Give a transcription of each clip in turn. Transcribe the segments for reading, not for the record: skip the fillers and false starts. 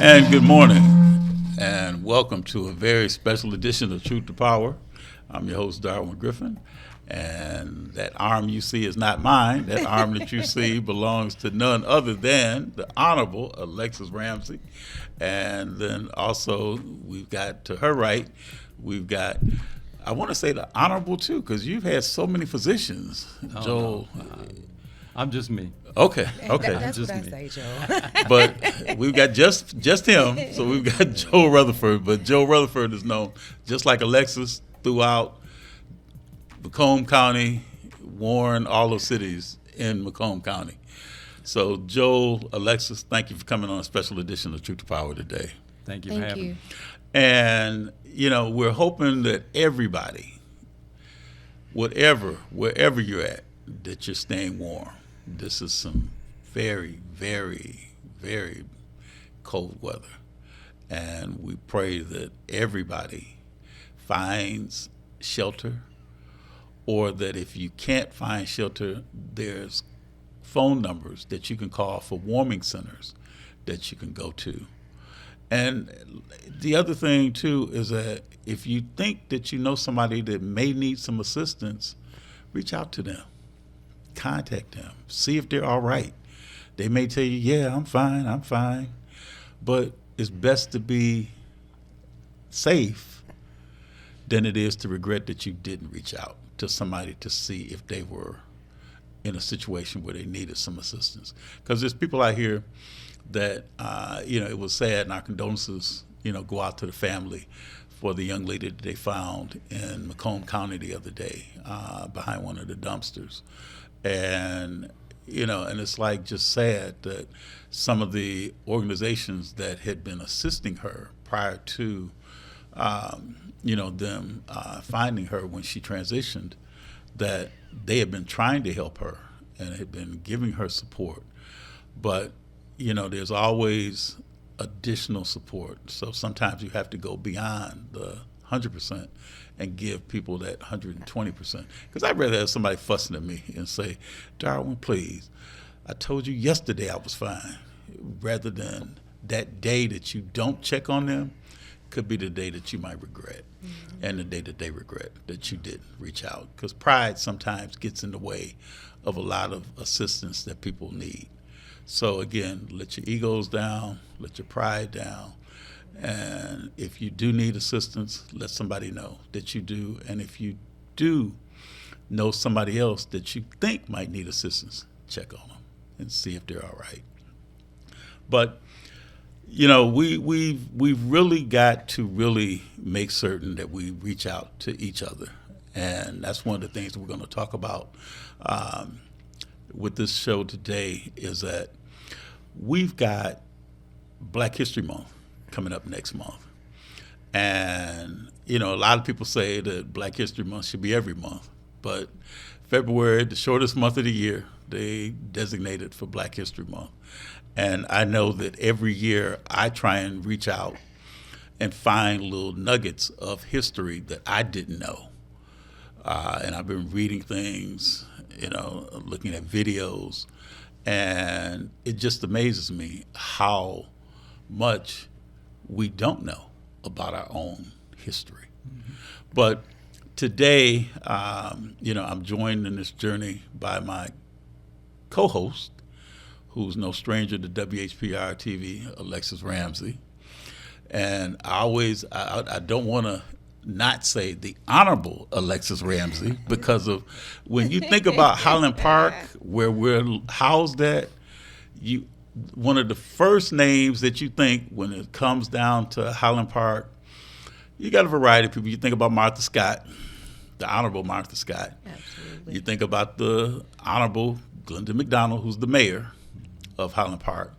And good morning, and welcome to a very special edition of Truth to Power. I'm your host, Darwin Griffin, and that arm you see is not mine. That arm that you see belongs to none other than the Honorable Alexis Ramsey. And then also, we've got to her right, we've got, I want to say the Honorable too, because you've had so many physicians, Joel. No. I'm just me. Okay. That's Just what I me. say, Joe. But we've got just him. So we've got Joe Rutherford. But Joe Rutherford is known, just like Alexis, throughout Macomb County, Warren, all those cities in Macomb County. So Joe, Alexis, thank you for coming on a special edition of Truth to Power today. Thank you for Thank having you. me. And, we're hoping that everybody, wherever you're at, that you're staying warm. This is some very, very, very cold weather. And we pray that everybody finds shelter, or that if you can't find shelter, there's phone numbers that you can call for warming centers that you can go to. And the other thing, too, is that if you think that you know somebody that may need some assistance, reach out to them. Contact them. See if they're all right. They may tell you, yeah, I'm fine. But it's best to be safe than it is to regret that you didn't reach out to somebody to see if they were in a situation where they needed some assistance. Because there's people out here that, it was sad, and our condolences, go out to the family for the young lady that they found in Macomb County the other day behind one of the dumpsters. And, and it's like just sad that some of the organizations that had been assisting her prior to, them finding her when she transitioned, that they had been trying to help her and had been giving her support. But, there's always additional support. So sometimes you have to go beyond the 100% and give people that 120%. Because I'd rather have somebody fussing at me and say, Darwin, please, I told you yesterday I was fine, rather than that day that you don't check on them could be the day that you might regret, and the day that they regret that you didn't reach out. Because pride sometimes gets in the way of a lot of assistance that people need. So again, let your egos down, let your pride down. And if you do need assistance, let somebody know that you do. And if you do know somebody else that you think might need assistance, check on them and see if they're all right. But we've really got to really make certain that we reach out to each other, and that's one of the things that we're going to talk about with this show today. Is that we've got Black History Month coming up next month. And, a lot of people say that Black History Month should be every month. But February, the shortest month of the year, they designated for Black History Month. And I know that every year I try and reach out and find little nuggets of history that I didn't know. And I've been reading things, looking at videos. And it just amazes me how much we don't know about our own history. Mm-hmm. But today, I'm joined in this journey by my co-host, who's no stranger to WHPR TV, Alexis Ramsey. And I don't want to not say the Honorable Alexis Ramsey, because of when you think about Highland Park, where we're housed at, one of the first names that you think when it comes down to Highland Park, you got a variety of people. You think about Martha Scott, the Honorable Martha Scott. Absolutely. You think about the Honorable Glenda McDonald, who's the mayor of Highland Park.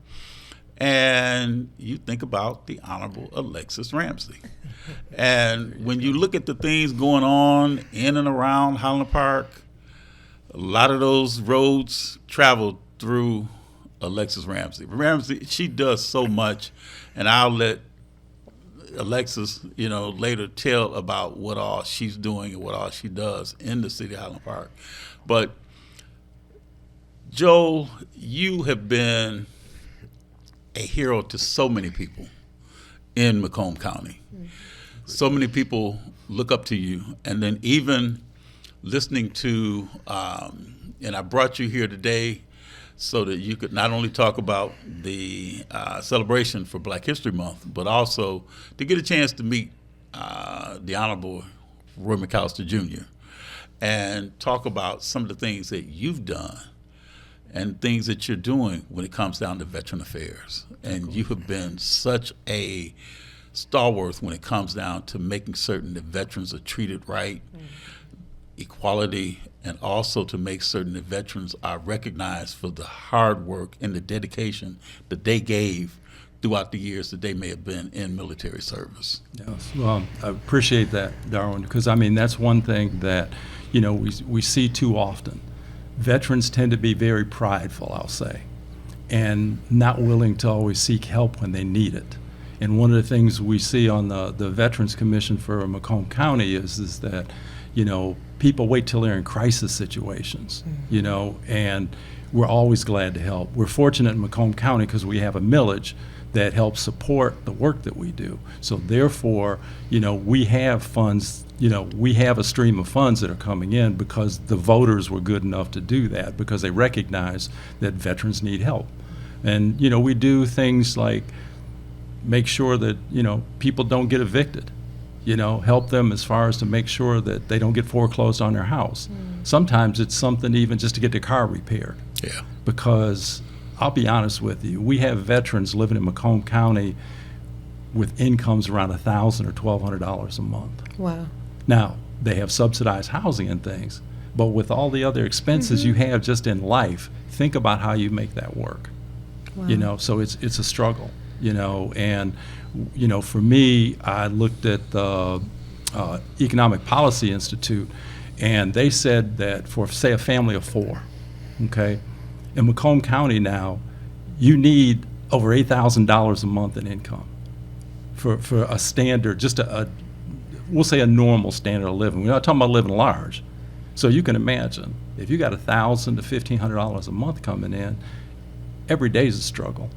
And you think about the Honorable Alexis Ramsey. And when you look at the things going on in and around Highland Park, a lot of those roads travel through Alexis Ramsey. Ramsey, she does so much, and I'll let Alexis, later tell about what all she's doing and what all she does in the city of Highland Park. But Joel, you have been a hero to so many people in Macomb County. So many people look up to you, and then even listening to, and I brought you here today so that you could not only talk about the celebration for Black History Month, but also to get a chance to meet the Honorable Roy McAllister Jr. and talk about some of the things that you've done and things that you're doing when it comes down to veteran affairs. And you have been such a stalwart when it comes down to making certain that veterans are treated right, equality, and also to make certain that veterans are recognized for the hard work and the dedication that they gave throughout the years that they may have been in military service. Yes. Well, I appreciate that, Darwin, because I mean that's one thing that we see too often. Veterans tend to be very prideful, I'll say, and not willing to always seek help when they need it. And one of the things we see on the Veterans Commission for Macomb County is that people wait till they're in crisis situations, and we're always glad to help. We're fortunate in Macomb County because we have a millage that helps support the work that we do. So therefore, we have funds, we have a stream of funds that are coming in because the voters were good enough to do that because they recognize that veterans need help. And, we do things like make sure that, people don't get evicted, help them as far as to make sure that they don't get foreclosed on their house. Sometimes it's something even just to get their car repaired. Yeah. Because I'll be honest with you, we have veterans living in Macomb County with incomes around $1,000 or $1,200 a month. Wow. Now, they have subsidized housing and things, but with all the other expenses you have just in life, think about how you make that work. Wow. So it's a struggle, and for me, I looked at the Economic Policy Institute, and they said that for, say, a family of four, okay, in Macomb County now, you need over $8,000 a month in income for a standard, just we'll say a normal standard of living. We're not talking about living large. So you can imagine, if you got $1,000 to $1,500 a month coming in, every day is a struggle.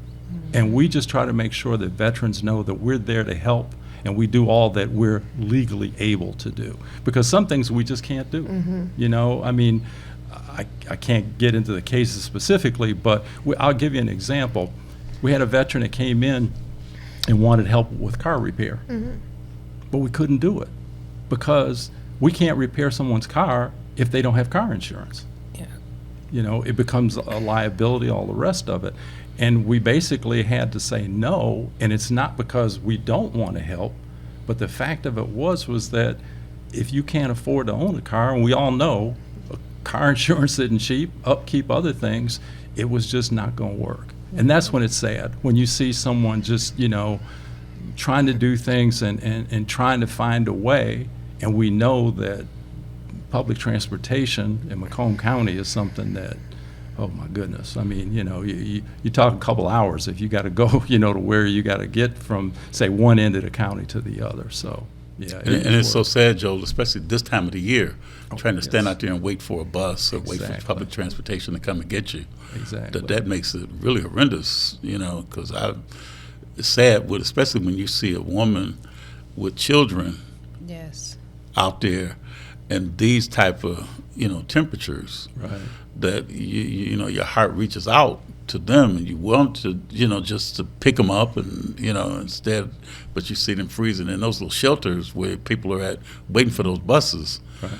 And we just try to make sure that veterans know that we're there to help and we do all that we're legally able to do. Because some things we just can't do. I mean, I can't get into the cases specifically, but I'll give you an example. We had a veteran that came in and wanted help with car repair, but we couldn't do it because we can't repair someone's car if they don't have car insurance. Yeah. It becomes a liability, all the rest of it. And we basically had to say no, and it's not because we don't want to help, but the fact of it was that if you can't afford to own a car, and we all know car insurance isn't cheap, upkeep, other things, it was just not going to work. And that's when it's sad, when you see someone just, trying to do things and trying to find a way, and we know that public transportation in Macomb County is something that, oh my goodness, I mean, you talk a couple hours if you got to go, to where you got to get from, say, one end of the county to the other, so. Yeah, and it's so sad, Joel, especially this time of the year, trying to stand yes. out there and wait for a bus or wait for Exactly. public transportation to come and get you. Exactly. That makes it really horrendous, because it's sad, especially when you see a woman with children Yes. out there and these type of, temperatures, Right. that your heart reaches out to them and you want to, just to pick them up and, instead, but you see them freezing in those little shelters where people are at waiting for those buses. Right.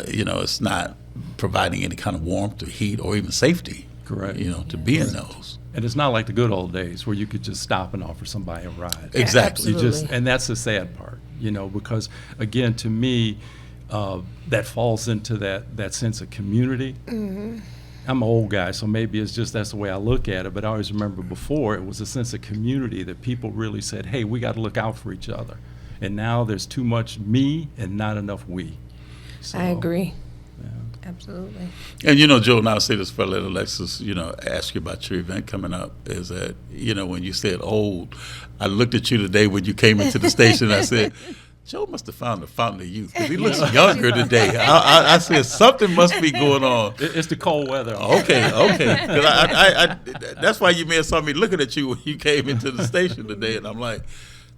It's not providing any kind of warmth or heat or even safety. Correct. To be in those. And it's not like the good old days where you could just stop and offer somebody a ride. Exactly. Absolutely. And that's the sad part, because again, to me, that falls into that sense of community. I'm an old guy, so maybe it's just that's the way I look at it, but I always remember before it was a sense of community that people really said, hey, we got to look out for each other. And now there's too much me and not enough we. So, I agree. yeah. Absolutely. And Joe, and I'll say this for let Alexis, ask you about your event coming up, is that, when you said old, I looked at you today when you came into the station and I said, Joe must have found the fountain of youth because he looks younger today. I said something must be going on. It's the cold weather. Okay. 'Cause I that's why you may have saw me looking at you when you came into the station today, and I'm like,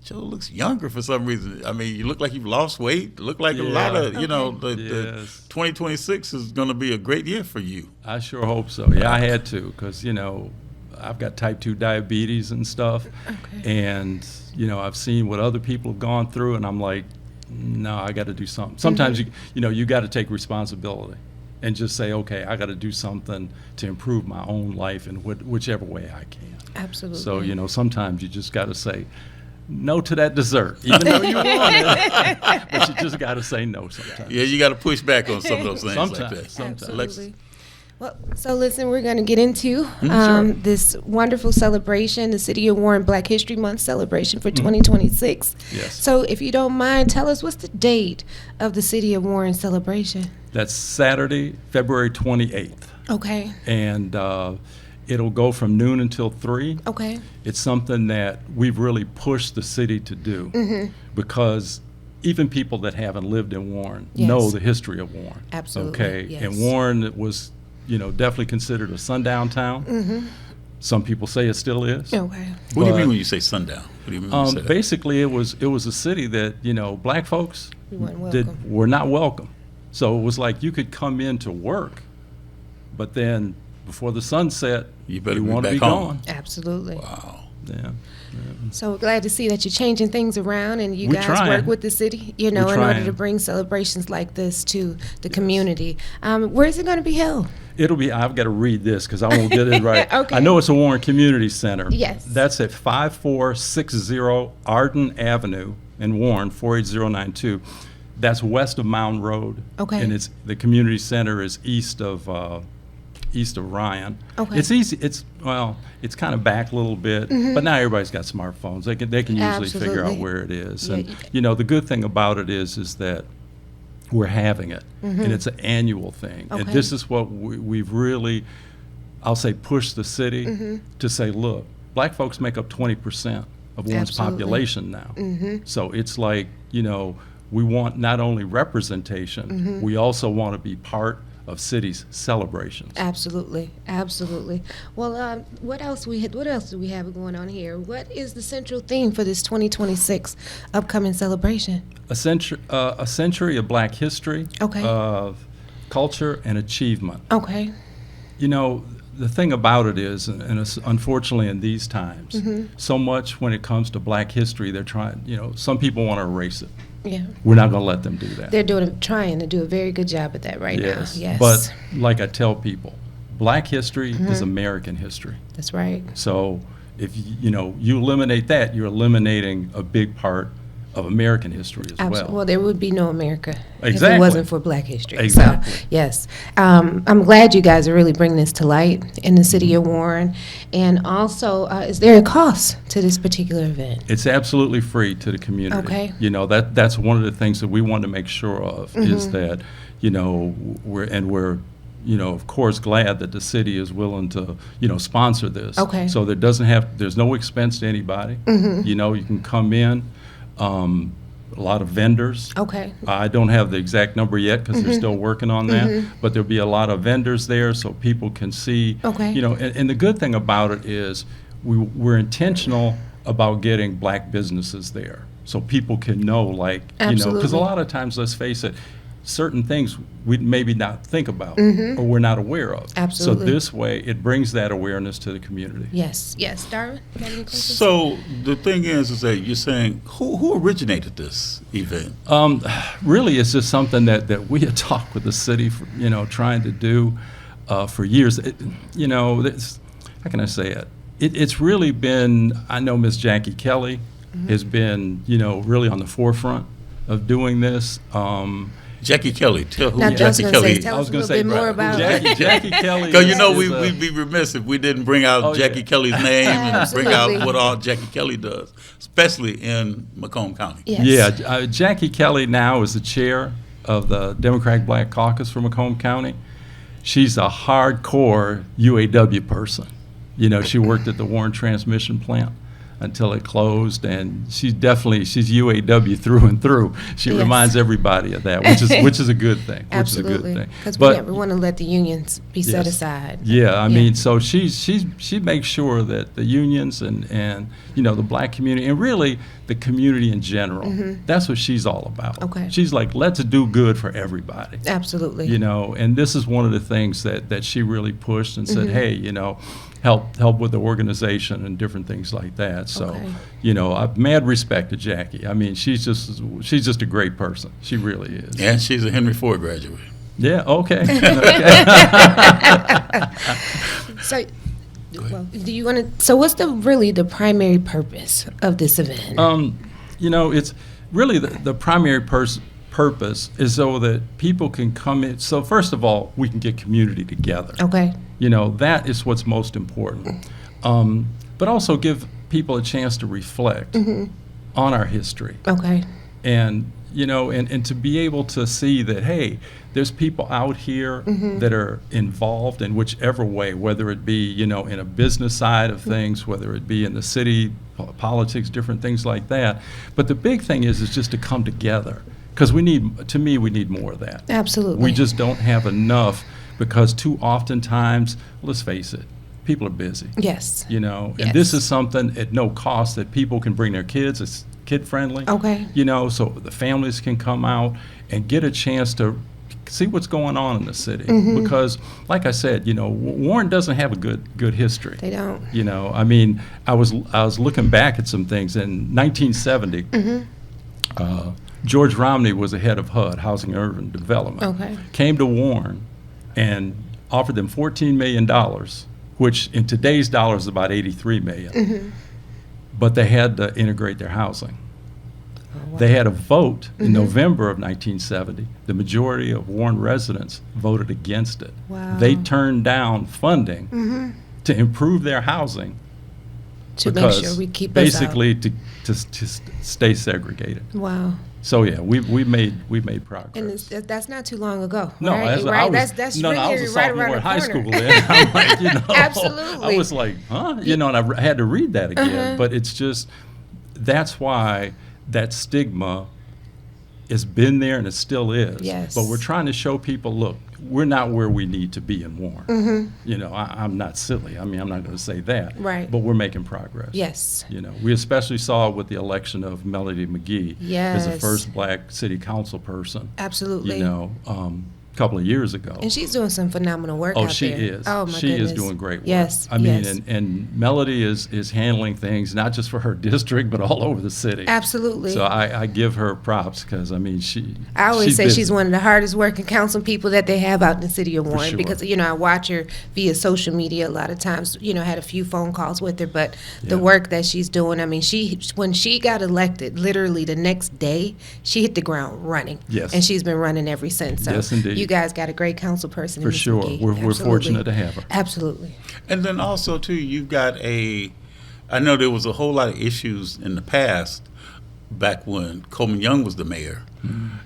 Joe looks younger for some reason. I mean, you look like you've lost weight. Look like a lot of, the Yes. 2026 is going to be a great year for you. I sure hope so. Yeah, I had to because, I've got type 2 diabetes and stuff. Okay. And, I've seen what other people have gone through, and I'm like, no, I got to do something. Sometimes, you got to take responsibility and just say, okay, I got to do something to improve my own life in whichever way I can. Absolutely. So, sometimes you just got to say no to that dessert, even though you want it. But you just got to say no sometimes. Yeah, you got to push back on some of those things like that. Sometimes. Absolutely. Well, so listen, we're going to get into Sure. this wonderful celebration, the City of Warren Black History Month celebration for 2026. Yes. So if you don't mind, tell us what's the date of the City of Warren celebration? That's Saturday, February 28th. Okay. And it'll go from noon until 3. Okay. It's something that we've really pushed the city to do because even people that haven't lived in Warren Yes. know the history of Warren. Absolutely, Okay. yes. And Warren was, definitely considered a sundown town. Some people say it still is. Okay. What do you But, mean when you say sundown? What do you mean when you say that? Basically, it was a city that black folks We weren't welcome. were not welcome. So it was like you could come in to work, but then before the sun set, You better be want to back be home. gone. Absolutely. Wow. Yeah. So we're glad to see that you're changing things around and you We guys trying. work with the city, We're in order trying. to bring celebrations like this to the community. Where is it going to be held? I've got to read this because I won't get it right. Okay. I know it's a Warren Community Center. Yes. That's at 5460 Arden Avenue in Warren, 48092. That's west of Mound Road. Okay. And the community center is east of Ryan. Okay. It's easy. It's kind of back a little bit, but now everybody's got smartphones. They can usually figure out Mm-hmm. Absolutely. where it is. Yeah, And the good thing about it is that we're having it, and it's an annual thing. And Okay. this is what we've really, I'll say, pushed the city to say, look, black folks make up 20% of Warren's Absolutely. population now. So it's like, we want not only representation, we also want to be part of city's celebrations. Absolutely, absolutely. Well, what else do we have going on here? What is the central theme for this 2026 upcoming celebration? A century of black history, Okay. of culture and achievement. Okay. The thing about it is, and it's unfortunately in these times, so much when it comes to black history, they're trying, some people want to erase it. Yeah. We're not going to let them do that. They're trying to do a very good job at that right Yes. now. Yes. But like I tell people, black history is American history. That's right. So if you eliminate that, you're eliminating a big part of American history as Absolutely. well. Well, there would be no America if it Exactly. wasn't for Black history. Exactly. So, yes. I'm glad you guys are really bringing this to light in the city of Warren. And also, is there a cost to this particular event? It's absolutely free to the community. Okay. That's one of the things that we want to make sure of is that, we're of course, glad that the city is willing to, sponsor this. Okay. So there's no expense to anybody. You can come in, a lot of vendors. Okay. I don't have the exact number yet because they're still working on that, but there'll be a lot of vendors there so people can see. Okay. And the good thing about it is we're intentional about getting black businesses there so people can know, because a Absolutely. lot of times, let's face it, certain things we maybe not think about or we're not aware of. Absolutely. So this way, it brings that awareness to the community. Yes. Yes. Darwin, you have any questions? So the thing is that you're saying who originated this event? Really, it's just something that we had talked with the city, for, trying to do for years. How can I say it? It's really been, I know Miss Jackie Kelly has been, really on the forefront of doing this. Jackie Kelly. Tell who Now, I was Jackie gonna say, Kelly. tell I us was a going little to say bit more about Jackie Kelly. Because is, we'd be remiss if we didn't bring out Oh, Jackie yeah. Kelly's name and bring out Absolutely. what all Jackie Kelly does, especially in Macomb County. Yes. Yeah, Jackie Kelly now is the chair of the Democratic Black Caucus for Macomb County. She's a hardcore UAW person. She worked at the Warren Transmission Plant. until it closed. And she's UAW through and through. She Yes. reminds everybody of that, which is a good thing. Absolutely. Which is a good thing. Because we never want to let the unions be set Yes. aside. Yeah, I mean, so she makes sure that the unions and the black community and really the community in general, that's what she's all about. Okay. She's like, let's do good for everybody. Absolutely. And this is one of the things that she really pushed and said, hey, help with the organization and different things like that. So, Okay. I've mad respect to Jackie. I mean, she's just a great person. She really is. And she's a Henry Ford graduate. Yeah, okay. So, well, do you want to? So, what's really the primary purpose of this event? It's really the primary purpose is so that people can come in. So first of all, we can get community together. Okay. That is what's most important. But also give people a chance to reflect on our history. Okay. And and to be able to see that, hey, there's people out here that are involved in whichever way, whether it be, in a business side of things, whether it be in the city, politics, different things like that. But the big thing is just to come together, because we need more of that. Absolutely. We just don't have enough, because too oftentimes, let's face it, people are busy. Yes. And Yes. this is something at no cost that people can bring their kids. It's kid-friendly. Okay. So the families can come out and get a chance to see what's going on in the city. Because, like I said, Warren doesn't have a good history. They don't. I mean, I was looking back at some things in 1970. George Romney was the head of HUD, Housing and Urban Development. Okay. Came to Warren and offered them $14 million, which in today's dollars is about $83 million. But they had to integrate their housing. Oh, wow. They had a vote in November of 1970. The majority of Warren residents voted against it. Wow. They turned down funding to improve their housing To make because sure we keep basically to stay segregated. us out. Wow. So yeah, we made progress. And that's not too long ago. No, right? I was, that's no, really I was a right sophomore around in the high corner. school then. I'm like, Absolutely. I was like, huh? And I had to read that again. But it's just, that's why that stigma has been there and it still is. Yes. But we're trying to show people, look, we're not where we need to be in Warren. I'm not silly. I mean, I'm not going to say that. Right. But we're making progress. Yes. We especially saw it with the election of Melody McGee as the Yes. first black city council person. Absolutely. A couple of years ago. And she's doing some phenomenal work Oh, out she there. is. Oh, my She goodness. is doing great work. Yes. I mean, yes. and Melody is handling things not just for her district, but all over the city. Absolutely. So I give her props because, I mean, I always say busy. she's one of the hardest working council people that they have out in the city of Warren sure. because, I watch her via social media a lot of times, had a few phone calls with her, but the Yeah. work that she's doing, I mean, when she got elected, literally the next day, she hit the ground running. Yes. And she's been running ever since. So Yes, indeed. you guys got a great council person. in For Ms. sure. McGee. We're Absolutely. fortunate to have her. Absolutely. And then also, too, you've got I know there was a whole lot of issues in the past back when Coleman Young was the mayor,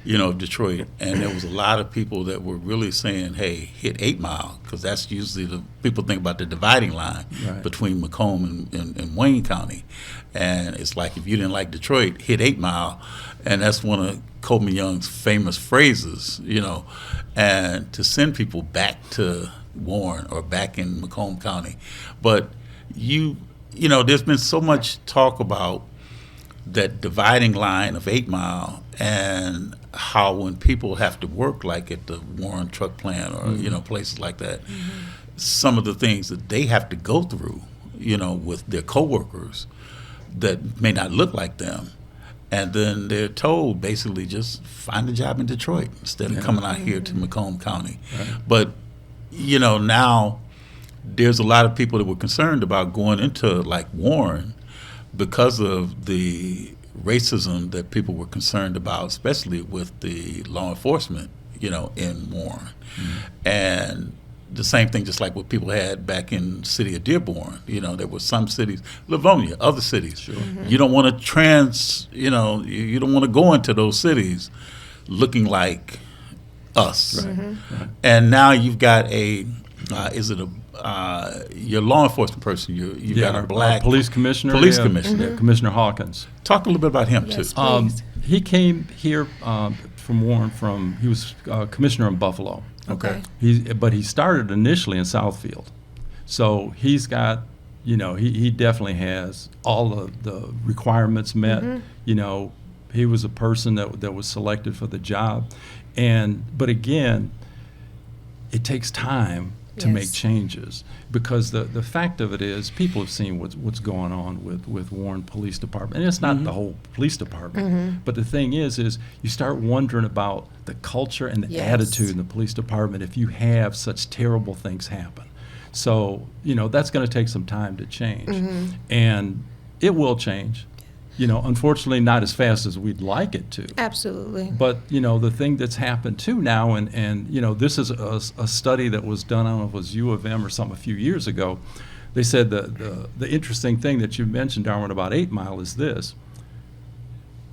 of Detroit. And there was a lot of people that were really saying, hey, hit 8 Mile, because that's usually the people think about the dividing line Right. between Macomb and Wayne County. And it's like, if you didn't like Detroit, hit 8 Mile. And that's one of Coleman Young's famous phrases, and to send people back to Warren or back in Macomb County. But there's been so much talk about that dividing line of 8 Mile and how when people have to work like at the Warren truck plant or, places like that, some of the things that they have to go through, with their coworkers that may not look like them. And then they're told basically just find a job in Detroit instead of coming out here to Macomb County. Right. But, now there's a lot of people that were concerned about going into like Warren because of the racism that people were concerned about, especially with the law enforcement, in Warren. And the same thing, just like what people had back in the city of Dearborn. There were some cities, Livonia, other cities. Sure. You don't want to you don't want to go into those cities looking like us. Right. Right. And now you've got a is it your law enforcement person? You got a our black police commissioner. Police yeah, commissioner. yeah, Commissioner Hawkins. Talk a little bit about him Yes, too. please. He came here from Warren. He was commissioner in Buffalo. Okay. But he started initially in Southfield, so he's got, he definitely has all of the requirements met. He was a person that was selected for the job, but again, it takes time to make Yes. changes, because the fact of it is, people have seen what's going on with Warren Police Department, and it's not the whole police department. But the thing is you start wondering about the culture and the Yes. attitude in the police department if you have such terrible things happen. So that's going to take some time to change, and it will change. Unfortunately, not as fast as we'd like it to. Absolutely. But, the thing that's happened too now, and this is a study that was done, I don't know if it was U of M or something a few years ago. They said the interesting thing that you mentioned, Darwin, about 8 Mile is this.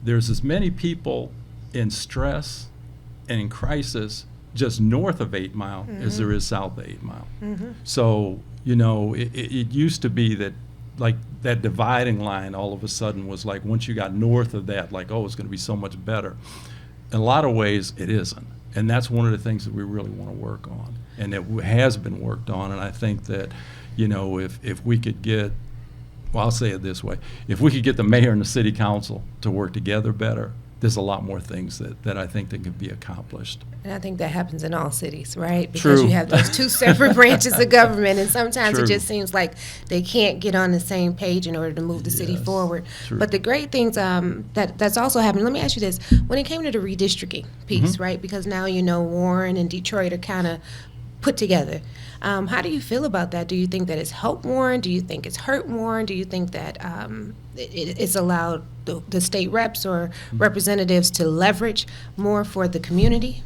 There's as many people in stress and in crisis just north of 8 Mile as there is south of 8 Mile. So, it used to be that, like, that dividing line all of a sudden was like, once you got north of that, like, oh, it's going to be so much better. In a lot of ways, it isn't. And that's one of the things that we really want to work on. And it has been worked on. And I think that, if we could get, well, I'll say it this way, if we could get the mayor and the city council to work together better, there's a lot more things that I think that can be accomplished. And I think that happens in all cities, right? Because True. you have those two separate branches of government, and sometimes True. it just seems like they can't get on the same page in order to move the city Yes, forward. true. But the great things that's also happening, let me ask you this. When it came to the redistricting piece, right? Because now Warren and Detroit are kind of put together. How do you feel about that? Do you think that it's helped Warren? Do you think it's hurt Warren? Do you think that it's allowed the state reps or representatives to leverage more for the community?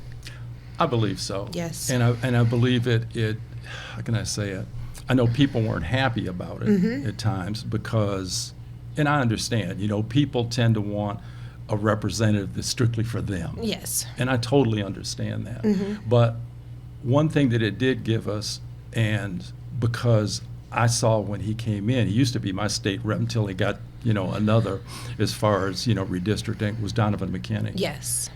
I believe so. Yes. And I believe it, how can I say it? I know people weren't happy about it at times because, and I understand, people tend to want a representative that's strictly for them. Yes. And I totally understand that. But one thing that it did give us, and because I saw when he came in, he used to be my state rep until he got, another, as far as, redistricting, was Donovan McKinney. Yes.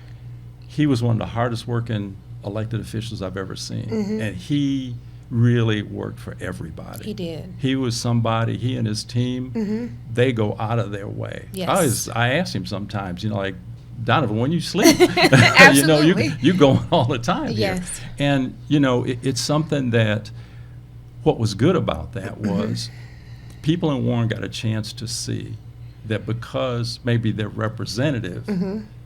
He was one of the hardest working elected officials I've ever seen. And he really worked for everybody. He did. He was somebody, he and his team, they go out of their way. Yes. I asked him sometimes, like, Donovan, when you sleep, Absolutely. you go all the time here. Yes. And, it's something that, what was good about that was people in Warren got a chance to see that because maybe their representative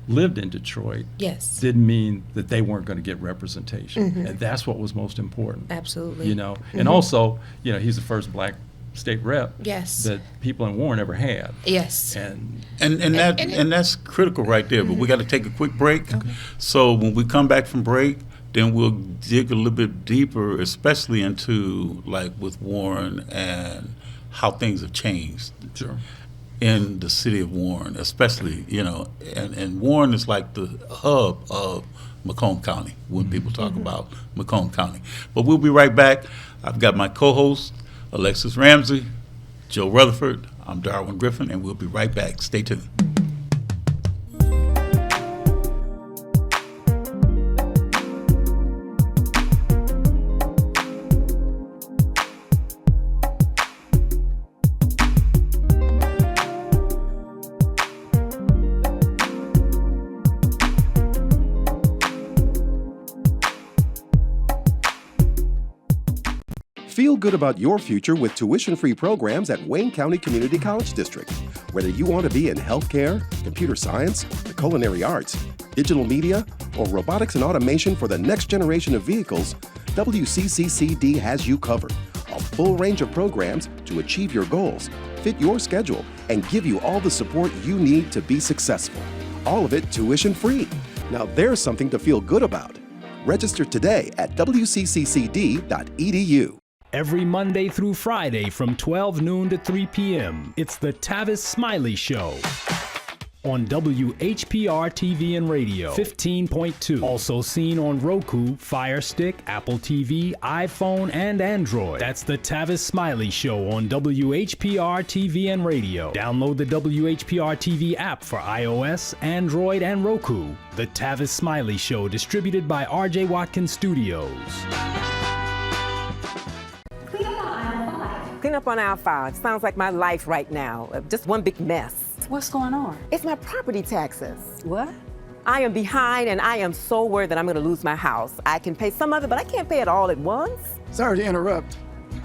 lived in Detroit, Yes. didn't mean that they weren't going to get representation. And that's what was most important. Absolutely. And also, he's the first black state rep Yes. that people in Warren ever had. Yes. And And that's critical right there. But we got to take a quick break. So when we come back from break, then we'll dig a little bit deeper, especially into, like, with Warren and how things have changed sure. in the city of Warren, especially, and Warren is like the hub of Macomb County when people talk about Macomb County. But we'll be right back. I've got my co-host, Alexis Ramsey, Joe Rutherford. I'm Darwin Griffin, and we'll be right back. Stay tuned. Feel good about your future with tuition-free programs at Wayne County Community College District. Whether you want to be in healthcare, computer science, the culinary arts, digital media, or robotics and automation for the next generation of vehicles, WCCCD has you covered. A full range of programs to achieve your goals, fit your schedule, and give you all the support you need to be successful. All of it tuition-free. Now there's something to feel good about. Register today at wcccd.edu. Every Monday through Friday from 12 noon to 3 p.m., it's the Tavis Smiley Show. on WHPR TV and radio 15.2. Also seen on Roku, Fire Stick, Apple TV, iPhone, and Android. That's the Tavis Smiley Show on WHPR TV and radio. Download the WHPR TV app for iOS, Android, and Roku. The Tavis Smiley Show, distributed by R.J. Watkins Studios. Clean up on aisle 5. Sounds like my life right now. Just one big mess. What's going on? It's my property taxes. What? I am behind and I am so worried that I'm going to lose my house. I can pay some of it, but I can't pay it all at once. Sorry to interrupt.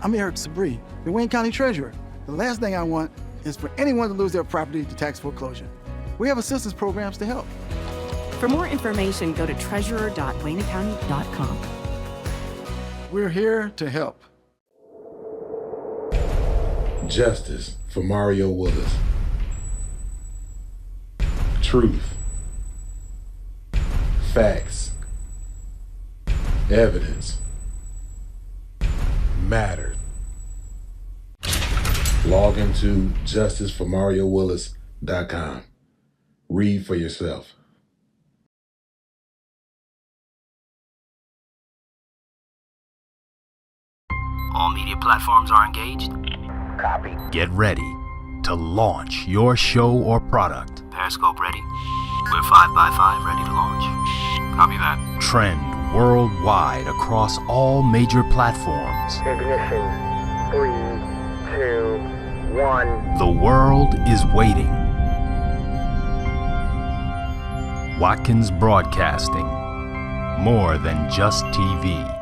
I'm Eric Sabree, the Wayne County Treasurer. The last thing I want is for anyone to lose their property to tax foreclosure. We have assistance programs to help. For more information, go to treasurer.waynecounty.com. We're here to help. Justice for Mario Willis. Truth. Facts. Evidence. Matter. Log into justiceformariowillis.com. Read for yourself. All media platforms are engaged. Copy. Get ready to launch your show or product. Periscope ready. We're 5x5 ready to launch. Copy that. Trend worldwide across all major platforms. Ignition. 3, 2, 1. The world is waiting. Watkins Broadcasting. More than just TV.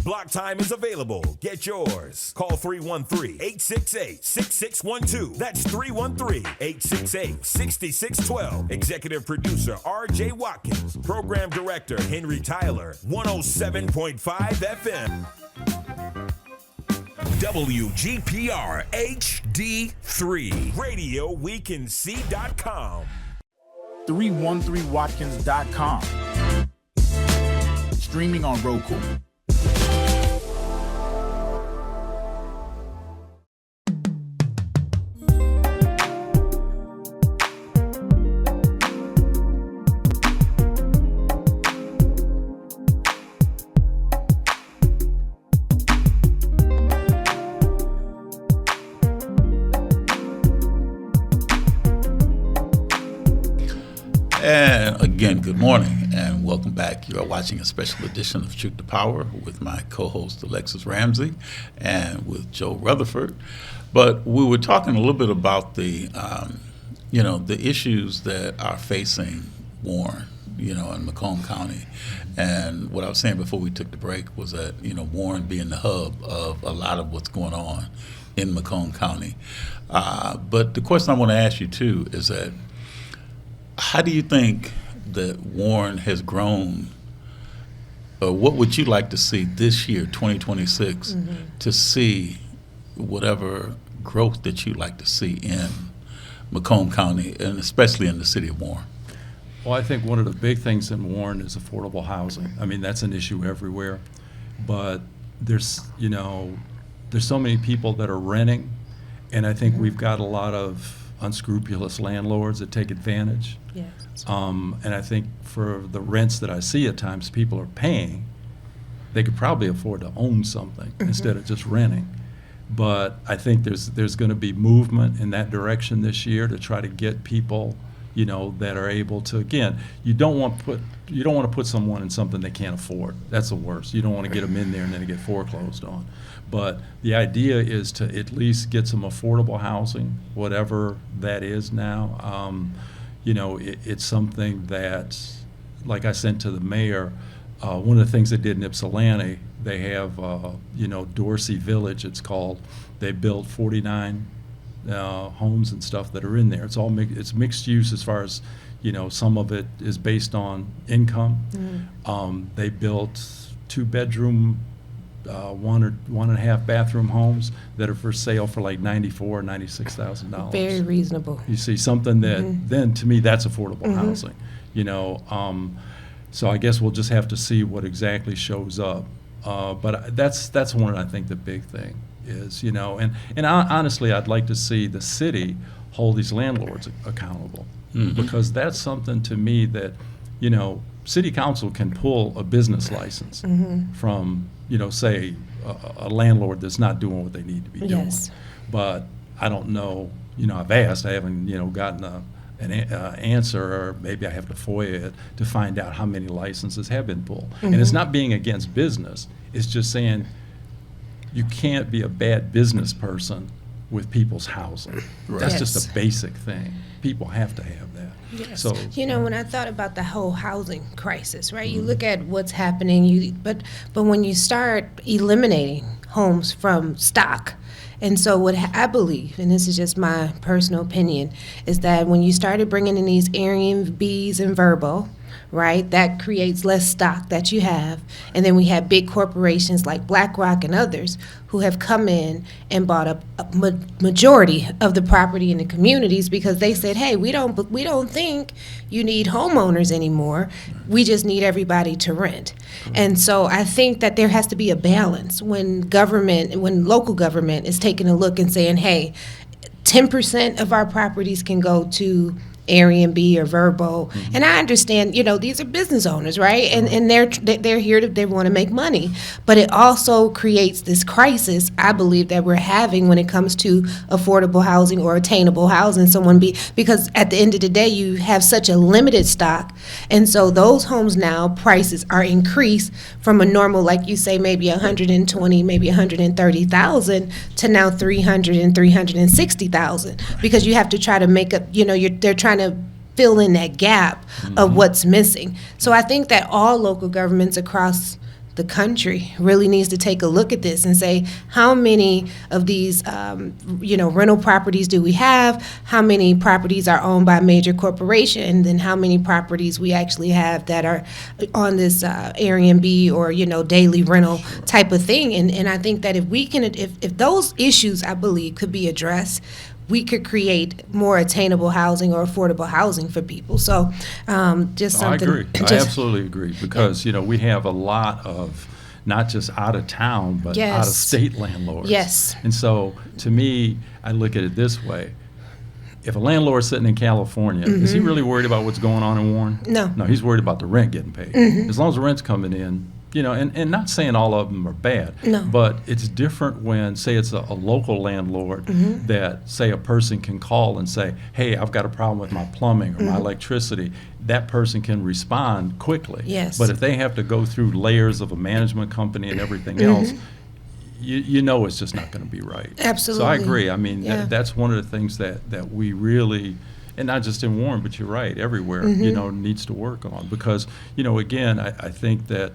Block time is available. Get yours. Call 313-868-6612. That's 313-868-6612. Executive producer R.J. Watkins. Program director Henry Tyler. 107.5 FM. WGPR HD3. RadioWeCanSee.com. 313watkins.com. Streaming on Roku. And again, good morning and welcome back. You are watching a special edition of Truth to Power with my co-host Alexis Ramsey and with Joe Rutherford. But we were talking a little bit about the, the issues that are facing Warren, in Macomb County. And what I was saying before we took the break was that, Warren being the hub of a lot of what's going on in Macomb County. But the question I want to ask you too is that, how do you think that Warren has grown, or what would you like to see this year, 2026, to see whatever growth that you'd like to see in Macomb County, and especially in the city of Warren? Well, I think one of the big things in Warren is affordable housing. I mean, that's an issue everywhere. But there's so many people that are renting, and I think we've got a lot of unscrupulous landlords that take advantage. Yes. And I think for the rents that I see at times people are paying, they could probably afford to own something instead of just renting. But I think there's going to be movement in that direction this year to try to get people, that are able to. Again, you don't want to put someone in something they can't afford. That's the worst. You don't want to get them in there and then get foreclosed on. But the idea is to at least get some affordable housing, whatever that is now. It's something that, like I sent to the mayor, one of the things they did in Ypsilanti, they have, Dorsey Village, it's called. They built 49 homes and stuff that are in there. It's all it's mixed use as far as, some of it is based on income. They built 2-bedroom, 1.5 bathroom homes that are for sale for like $94,000 or $96,000. Very reasonable. You see something that then to me that's affordable housing. So I guess we'll just have to see what exactly shows up. But that's one, I think, the big thing is, and honestly, I'd like to see the city hold these landlords accountable. Mm-hmm. Because that's something to me that, city council can pull a business license from, say, a landlord that's not doing what they need to be doing. Yes. But I don't know, I've asked, I haven't, gotten an answer, or maybe I have to FOIA it to find out how many licenses have been pulled. And it's not being against business, it's just saying you can't be a bad business person with people's housing. That's Yes. just a basic thing. People have to have that. Yes. So, When I thought about the whole housing crisis, right? You look at what's happening, but when you start eliminating homes from stock, and so what I believe, and this is just my personal opinion, is that when you started bringing in these Airbnbs and Vrbo, right, that creates less stock that you have. And then we have big corporations like BlackRock and others who have come in and bought up a majority of the property in the communities because they said, hey, we don't think you need homeowners anymore. We just need everybody to rent. And so I think that there has to be a balance when local government is taking a look and saying, hey, 10% of our properties can go to Airbnb or Vrbo, and I understand, these are business owners, right? And they're here they want to make money, but it also creates this crisis I believe that we're having when it comes to affordable housing or attainable housing. Because at the end of the day, you have such a limited stock, and so those homes now prices are increased from a normal, like you say, maybe 120, maybe 130,000 to now 300 and 360,000 because you have to try to make up. They're trying to fill in that gap of what's missing. So I think that all local governments across the country really needs to take a look at this and say, how many of these, rental properties do we have? How many properties are owned by major corporations? And then how many properties we actually have that are on this Airbnb or, daily rental type of thing? And I think that if those issues, I believe, could be addressed, we could create more attainable housing or affordable housing for people. So just something. I agree. I absolutely agree because, we have a lot of not just out of town, but Yes. out of state landlords. Yes. And so to me, I look at it this way. If a landlord's sitting in California, is he really worried about what's going on in Warren? No. No, he's worried about the rent getting paid. As long as the rent's coming in, and not saying all of them are bad, No. but it's different when, say, it's a local landlord that, say, a person can call and say, hey, I've got a problem with my plumbing or my electricity. That person can respond quickly. Yes. But if they have to go through layers of a management company and everything else, it's just not going to be right. Absolutely. So I agree. I mean, Yeah. that's one of the things that we really, and not just in Warren, but you're right, everywhere, needs to work on. Because, again, I think that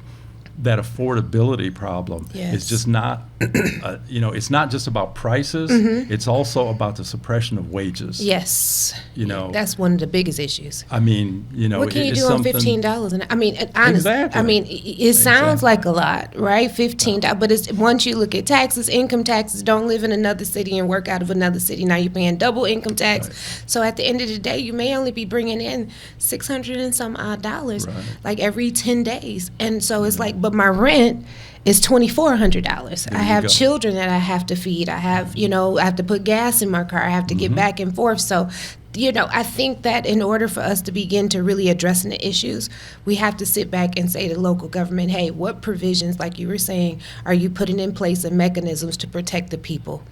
affordability problem Yes. is just not, it's not just about prices. It's also about the suppression of wages. Yes. You know, That's one of the biggest issues. I mean, What can you it's do on something- $15? And I mean, honestly, Exactly. I mean, it sounds like a lot, right? $15, but it's once you look at taxes, income taxes. Don't live in another city and work out of another city. Now you're paying double income tax. Right. So at the end of the day, you may only be bringing in $600 and some odd dollars, Right. like every 10 days. And so it's like, but my rent is $2,400. There I you have go. children that I have to feed. I have, I have to put gas in my car. I have to get back and forth. So, I think that in order for us to begin to really addressing the issues, we have to sit back and say to local government, hey, what provisions, like you were saying, are you putting in place and mechanisms to protect the people?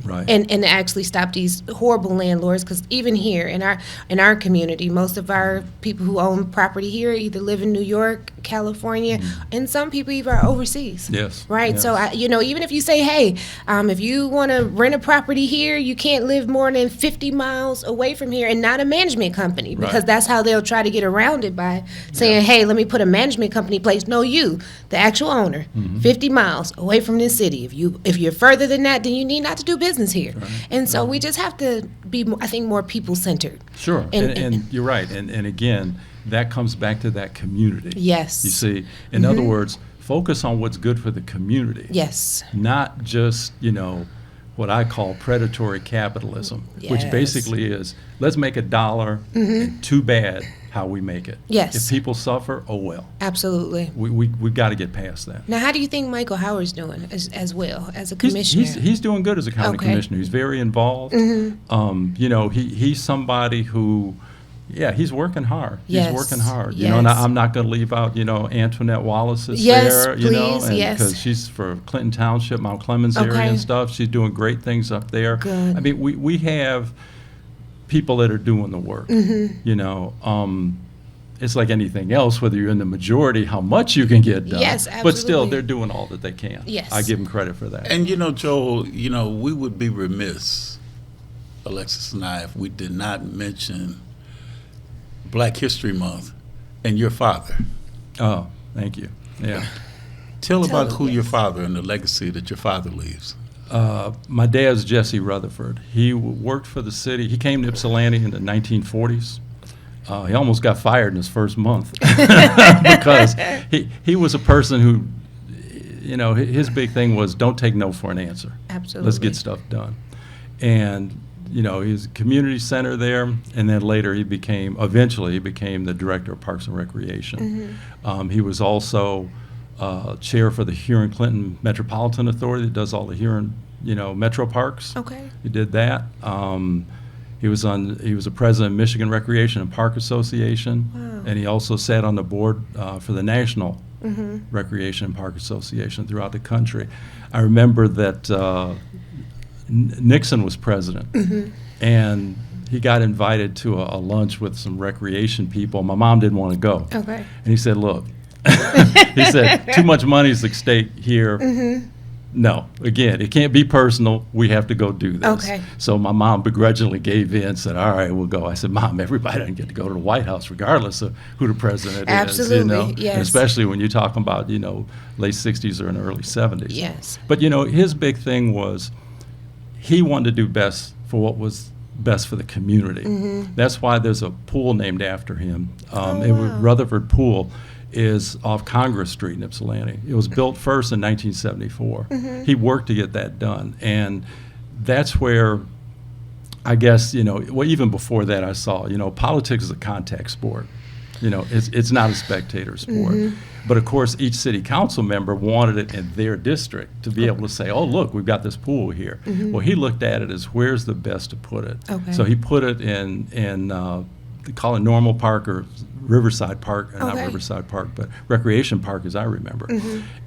Right. And actually stop these horrible landlords, because even here in our community, most of our people who own property here either live in New York, California, and some people even are overseas. Yes. Right. Yes. So even if you say, hey, if you want to rent a property here, you can't live more than 50 miles away from here, and not a management company, because Right. that's how they'll try to get around it by saying, hey, let me put a management company place. No, you, the actual owner, 50 miles away from this city. If you're further than that, then you need not to do business here. Right. And so we just have to be, I think, more people centered. Sure, and you're right, and again, that comes back to that community. Yes. You see, in other words, focus on what's good for the community. Yes. Not just, what I call predatory capitalism, which Yes. basically is, let's make $1 and too bad how we make it. Yes. If people suffer, oh well. Absolutely. We got to get past that. Now, how do you think Michael Howard's doing as well as a commissioner? He's doing good as a county Okay. commissioner. He's very involved. You know, he's somebody who, yeah, he's working hard. Yes. He's working hard. You know, and I'm not going to leave out, you know, Antoinette Wallace is Yes, there, you know, please, and yes. because she's for Clinton Township, Mount Clemens area Okay. and stuff. She's doing great things up there. Good. I mean, we have people that are doing the work. You know, it's like anything else, whether you're in the majority, how much you can get done. Yes, But still, absolutely. they're doing all that they can. Yes. I give them credit for that. And you know, Joel, you know, we would be remiss, Alexis and I, if we did not mention Black History Month and your father. Oh, thank you. Yeah. Tell about them, who yes. your father and the legacy that your father leaves. My dad's Jesse Rutherford. He worked for the city. He came to Ypsilanti in the 1940s. He almost got fired in his first month because he was a person who, you know, his big thing was don't take no for an answer. Absolutely. Let's get stuff done. And, you know, he was a community center there, and then later eventually he became the director of Parks and Recreation. He was also chair for the Huron-Clinton Metropolitan Authority that does all the Huron, you know, metro parks. Okay. He did that. He was a president of Michigan Recreation and Park Association, Wow. and he also sat on the board for the National Recreation and Park Association throughout the country. I remember that Nixon was president, and he got invited to a lunch with some recreation people. My mom didn't want to go. Okay. And he said, look, he said, too much money is at stake here. No, again, it can't be personal. We have to go do this. Okay. So my mom begrudgingly gave in, said, all right, we'll go. I said, Mom, everybody doesn't get to go to the White House regardless of who the president is. Absolutely, You know? yes. And especially when you're talking about, you know, late 60s or in the early 70s. Yes. But, you know, his big thing was he wanted to do best for what was best for the community. That's why there's a pool named after him. It was Rutherford Pool is off Congress Street in Ypsilanti. It was built first in 1974. He worked to get that done. And that's where I guess, you know, well, even before that I saw, you know, politics is a contact sport. You know, it's not a spectator sport. But of course, each city council member wanted it in their district to be able to say, oh, look, we've got this pool here. Well, he looked at it as where's the best to put it. Okay. So he put it in they call it Normal Park or Riverside Park, not Okay. Riverside Park, but Recreation Park as I remember.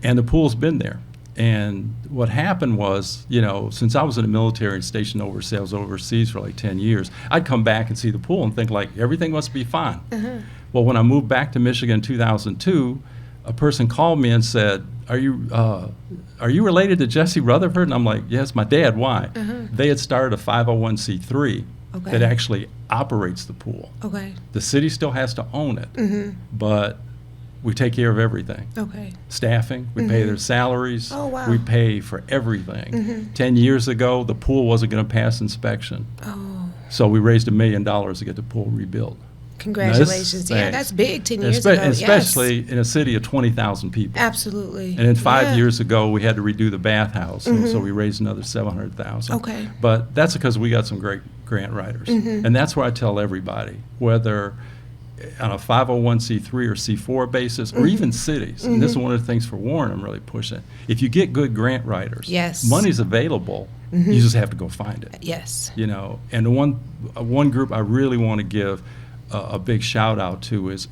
And the pool's been there. And what happened was, you know, since I was in the military and stationed overseas for like 10 years, I'd come back and see the pool and think like everything must be fine. Well, when I moved back to Michigan in 2002, a person called me and said, are you related to Jesse Rutherford? And I'm like, yes, my dad. Why? They had started a 501c3 Okay. that actually operates the pool. Okay. The city still has to own it, but we take care of everything. Okay. Staffing, we pay their salaries. Oh, wow. We pay for everything. 10 years ago, the pool wasn't going to pass inspection. Oh, So we raised $1 million to get the pool rebuilt. congratulations. Yeah, Thanks. that's big 10 years ago. Especially in a city of 20,000 people. Absolutely. And then 5 Yeah. years ago, we had to redo the bathhouse, and so we raised another $700,000. Okay. But that's because we got some great grant writers, and that's where I tell everybody, whether on a 501c3 or C4 basis, or even cities. And this is one of the things for Warren I'm really pushing. If you get good grant writers, Yes. money's available. You just have to go find it. Yes. You know, and the one group I really want to give a big shout out to is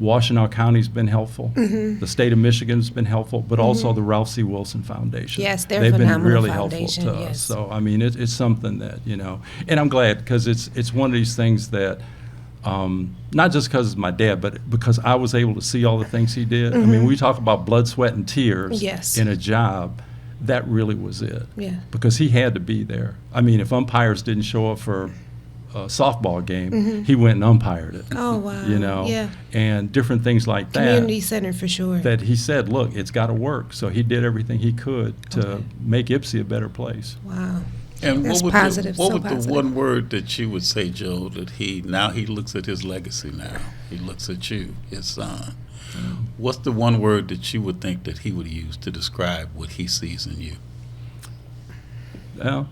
Washtenaw County's been helpful. The state of Michigan's been helpful, but also the Ralph C. Wilson Foundation. Yes, they're They've been phenomenal really foundation, helpful to yes. us. So I mean, it's something that, you know, and I'm glad because it's one of these things that. Not just because it's my dad, but because I was able to see all the things he did. I mean, we talk about blood, sweat, and tears Yes. in a job. That really was it. Yeah. Because he had to be there. I mean, if umpires didn't show up for a softball game, he went and umpired it. Oh, wow. You know, Yeah. and different things like that. Community center for sure. That he said, look, it's got to work. So he did everything he could to make Ypsi a better place. Wow. And That's what would positive, what so would positive. the one word that you would say, Joe, that he looks at his legacy now. He looks at you, his son. What's the one word that you would think that he would use to describe what he sees in you? Well,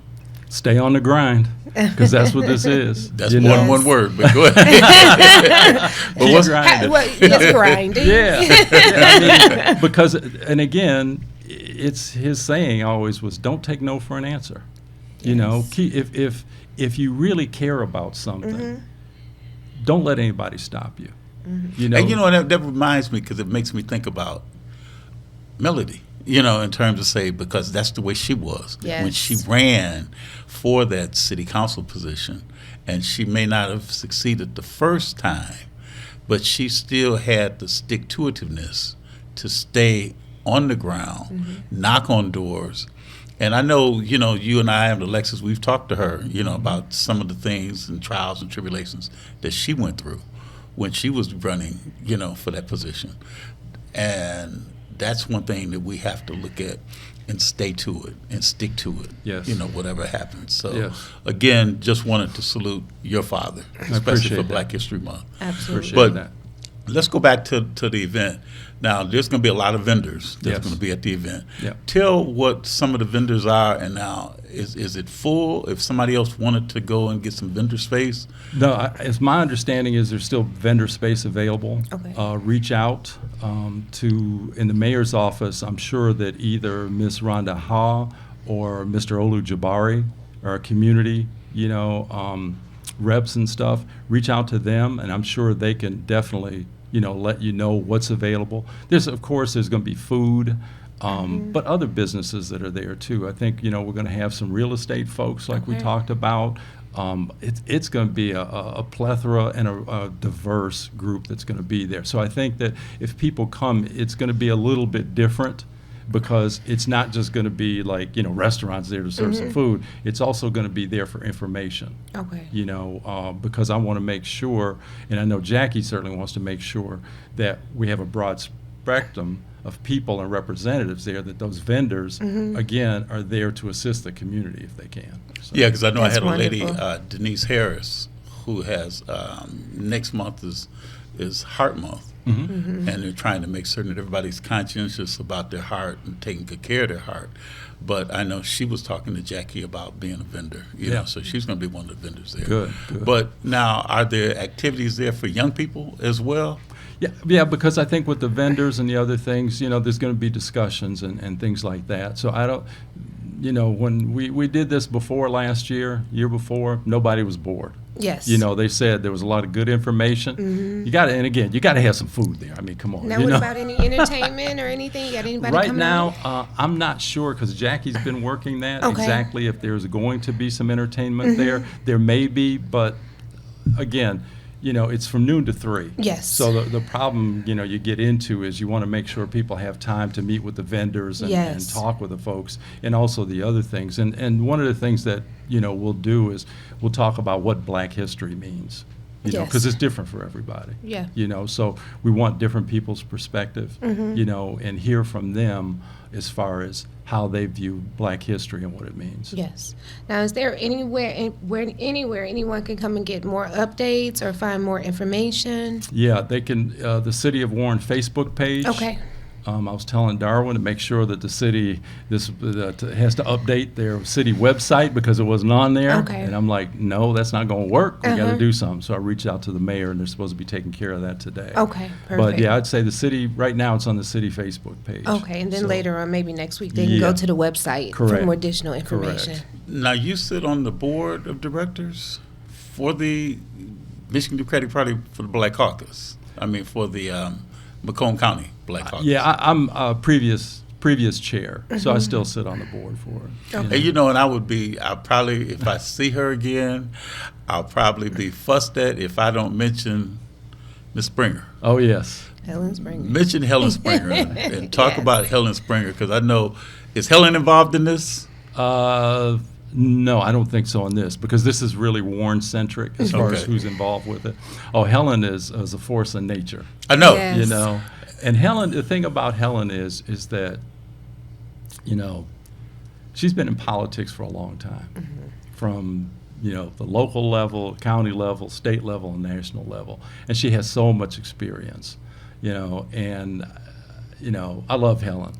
Stay on the grind, because that's what this is. That's you more know? than one word, but go ahead. But what's grinding. Just grinding. Yeah. I mean, because, and again, it's his saying always was, don't take no for an answer. You know, if you really care about something, don't let anybody stop you. You know, and you know that reminds me, because it makes me think about Melody. You know, in terms of say, because that's the way she was when she ran for that city council position, and she may not have succeeded the first time, but she still had the stick-to-itiveness to stay on the ground, knock on doors. And I know, you know, you and I and Alexis, we've talked to her, you know, about some of the things and trials and tribulations that she went through when she was running, you know, for that position. And that's one thing that we have to look at and stay to it and stick to it, you know, whatever happens. So, again, just wanted to salute your father, especially for Black History Month. Absolutely. But let's go back to the event. Now, there's going to be a lot of vendors that's going to be at the event. Tell what some of the vendors are, and now, is it full? If somebody else wanted to go and get some vendor space? No, as my understanding is there's still vendor space available. Okay. Reach out in the mayor's office. I'm sure that either Ms. Rhonda Ha or Mr. Olu Jabari are community, you know, reps and stuff. Reach out to them, and I'm sure they can definitely, you know, let you know what's available. There's going to be food, but other businesses that are there too. I think, you know, we're going to have some real estate folks like we talked about. It's going to be a plethora and a diverse group that's going to be there. So I think that if people come, it's going to be a little bit different, because it's not just going to be like, you know, restaurants there to serve some food. It's also going to be there for information. Okay. You know, because I want to make sure, and I know Jackie certainly wants to make sure, that we have a broad spectrum of people and representatives there, that those vendors, again, are there to assist the community if they can. So. Yeah, because I know I had a wonderful. lady, Denise Harris, who has, next month is Heart Month. And they're trying to make certain that everybody's conscientious about their heart and taking good care of their heart. But I know she was talking to Jackie about being a vendor, you know, so she's going to be one of the vendors there. Good. But now, are there activities there for young people as well? Yeah, because I think with the vendors and the other things, you know, there's going to be discussions and things like that. So I don't, you know, when we did this before last year before, nobody was bored. Yes. You know, they said there was a lot of good information. You got to, and again, you got to have some food there. I mean, come on. Now, what about any entertainment or anything? You got anybody right coming now, out? I'm not sure, because Jackie's been working that exactly if there's going to be some entertainment there. There may be, but again, you know, it's from noon to 3. Yes. So the problem, you know, you get into is you want to make sure people have time to meet with the vendors and talk with the folks, and also the other things. And one of the things that, you know, we'll do is we'll talk about what Black history means, you know, because it's different for everybody. Yeah. You know, so we want different people's perspective, you know, and hear from them as far as how they view Black history and what it means. Yes. Now, is there anywhere anyone can come and get more updates or find more information? Yeah, they can, the City of Warren Facebook page. Okay. I was telling Darwin to make sure that the city has to update their city website because it wasn't on there. Okay. And I'm like, no, that's not going to work. We got to do something. So I reached out to the mayor, and they're supposed to be taking care of that today. Okay, perfect. But yeah, I'd say the city, right now it's on the city Facebook page. Okay, and then So- later on, maybe next week, they can go to the website for Correct. more additional information. Correct. Now, you sit on the board of directors for the Michigan Democratic Party for the Black Caucus. I mean, for the Macomb County Black Caucus. Yeah, I'm a previous chair, so I still sit on the board for it. Okay. And you know, and I'll probably, if I see her again, I'll probably be fussed at if I don't mention Ms. Springer. Oh, yes. Helen Springer. Mention Helen Springer and talk Yes. about Helen Springer, because I know, is Helen involved in this? No, I don't think so on this, because this is really Warren-centric as far as Okay. who's involved with it. Oh, Helen is a force in nature. I know. Yes. You know, and Helen, the thing about Helen is that, you know, she's been in politics for a long time, from, you know, the local level, county level, state level, and national level, and she has so much experience, you know, and, you know, I love Helen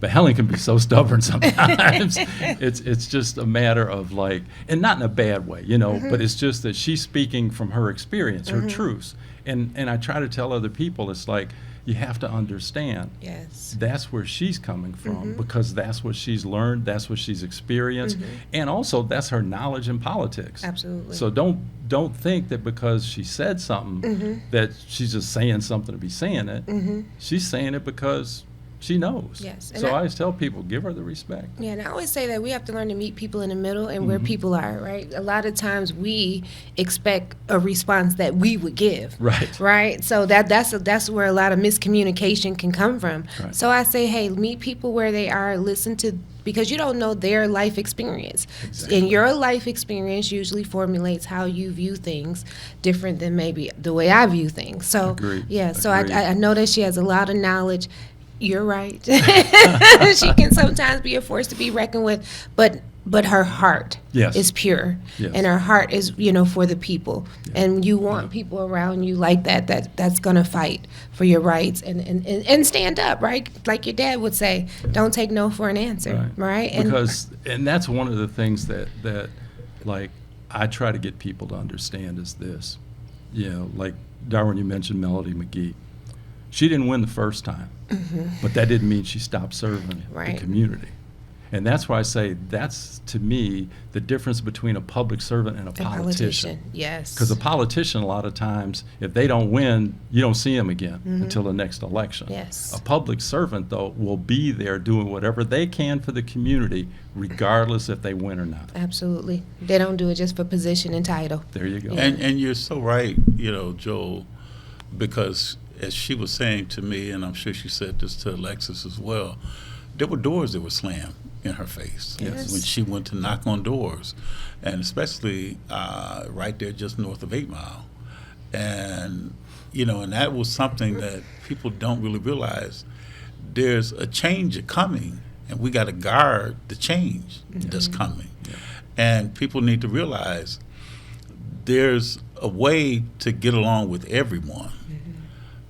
But Helen can be so stubborn sometimes. It's just a matter of like, and not in a bad way, you know, but it's just that she's speaking from her experience, her truths. And I try to tell other people, it's like, you have to understand. Yes. That's where she's coming from because that's what she's learned, that's what she's experienced, and also that's her knowledge in politics. Absolutely. So don't think that because she said something that she's just saying something to be saying it. She's saying it because she knows. Yes. And So I I always tell people, give her the respect. Yeah, and I always say that we have to learn to meet people in the middle and where people are, right? A lot of times we expect a response that we would give. Right. Right? So that's where a lot of miscommunication can come from. Right. So I say, hey, meet people where they are, listen to, because you don't know their life experience. Exactly. And your life experience usually formulates how you view things different than maybe the way I view things. So, Agreed. yeah, so Agreed. I know that she has a lot of knowledge. You're right. She can sometimes be a force to be reckoned with, but her heart Yes. is pure, Yes. and her heart is, for the people. And you want people around you like that's gonna fight for your rights and stand up, right? Like your dad would say, don't take no for an answer, right? And And that's one of the things that like I try to get people to understand is this. Like Darwin, you mentioned Melody McGee. She didn't win the first time, but that didn't mean she stopped serving Right. the community. And that's why I say that's, to me, the difference between a public servant and a politician. Yes. Because a politician, a lot of times, if they don't win, you don't see them again until the next election. Yes. A public servant, though, will be there doing whatever they can for the community, regardless if they win or not. Absolutely. They don't do it just for position and title. There you go. And you're so right, Joel, because as she was saying to me, and I'm sure she said this to Alexis as well, there were doors that were slammed in her face Yes. when she went to knock on doors, and especially right there just north of 8 Mile. And, and that was something that people don't really realize. There's a change coming, and we got to guard the change that's coming. And people need to realize there's a way to get along with everyone.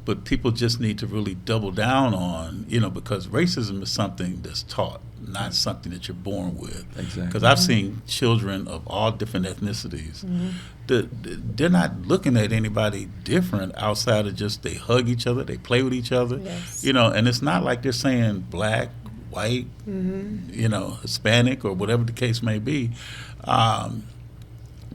But people just need to really double down on, because racism is something that's taught, not something that you're born with. Exactly. Because I've seen children of all different ethnicities. They're not looking at anybody different outside of just they hug each other, they play with each other. Yes. And it's not like they're saying black, white, Hispanic, or whatever the case may be.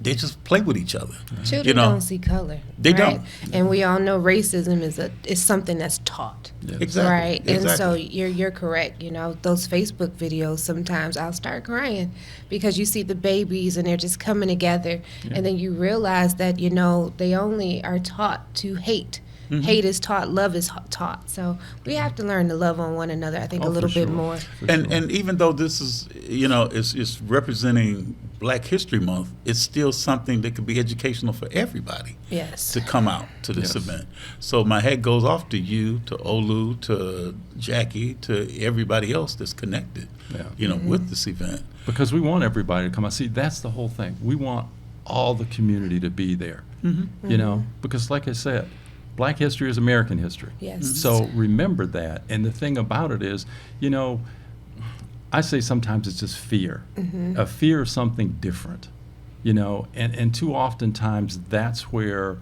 They just play with each other. Children don't see color. They right? don't. And we all know racism is something that's taught. Exactly. Right. And Exactly. so you're correct. Those Facebook videos, sometimes I'll start crying because you see the babies and they're just coming together, and then you realize that they only are taught to hate. Hate is taught, love is taught. So we have to learn to love on one another, I think, a little bit more. And even though this is, it's representing Black History Month, it's still something that could be educational for everybody. Yes. To come out to this event. So my head goes off to you, to Olu, to Jackie, to everybody else that's connected, with this event. Because we want everybody to come out. See, that's the whole thing. We want all the community to be there, because like I said, Black history is American history. Yes. So remember that. And the thing about it is, I say sometimes it's just fear, a fear of something different, and too often times that's where,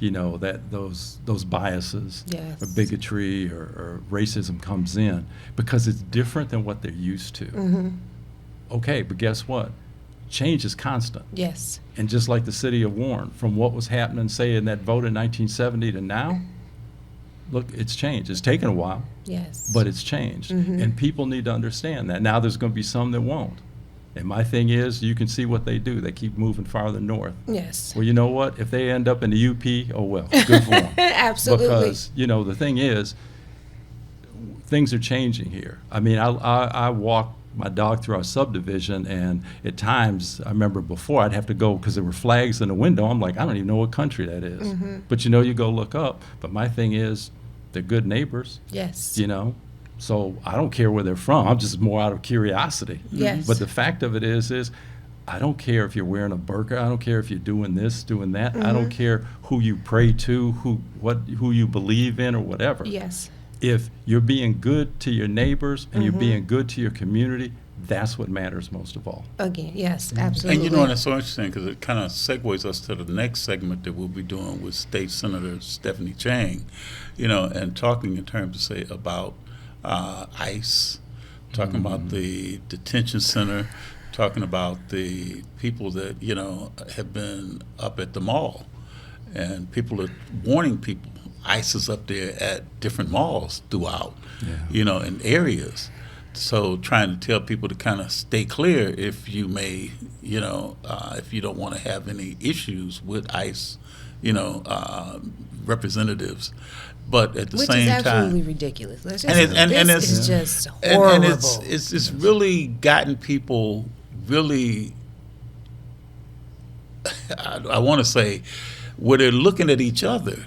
that those biases, Yes. or bigotry or racism comes in because it's different than what they're used to. Okay, but guess what? Change is constant. Yes. And just like the city of Warren, from what was happening, say, in that vote in 1970 to now, look, it's changed. It's taken a while, Yes. but it's changed. And people need to understand that. Now there's going to be some that won't. And my thing is, you can see what they do. They keep moving farther north. Yes. Well, you know what? If they end up in the UP, oh well, good for them. Absolutely. Because, the thing is, things are changing here. I mean, I walk my dog through our subdivision, and at times, I remember before I'd have to go because there were flags in the window. I'm like, I don't even know what country that is. But you go look up. But my thing is, they're good neighbors. Yes. So I don't care where they're from. I'm just more out of curiosity. Yes. But the fact of it is I don't care if you're wearing a burqa. I don't care if you're doing this, doing that. I don't care who you pray to, who you believe in, or whatever. Yes. if you're being good to your neighbors and you're being good to your community, that's what matters most of all. Again, yes, absolutely. And and it's so interesting because it kind of segues us to the next segment that we'll be doing with State Senator Stephanie Chang, and talking in terms of, say, about ICE, talking about the detention center, talking about the people that, have been up at the mall, and people are warning people. ICE is up there at different malls throughout, in areas. So trying to tell people to kind of stay clear if you may, if you don't want to have any issues with ICE, representatives. But at the Which same time, is absolutely ridiculous. Let's just, it's is just horrible. And it's really gotten people really, I want to say, where they're looking at each other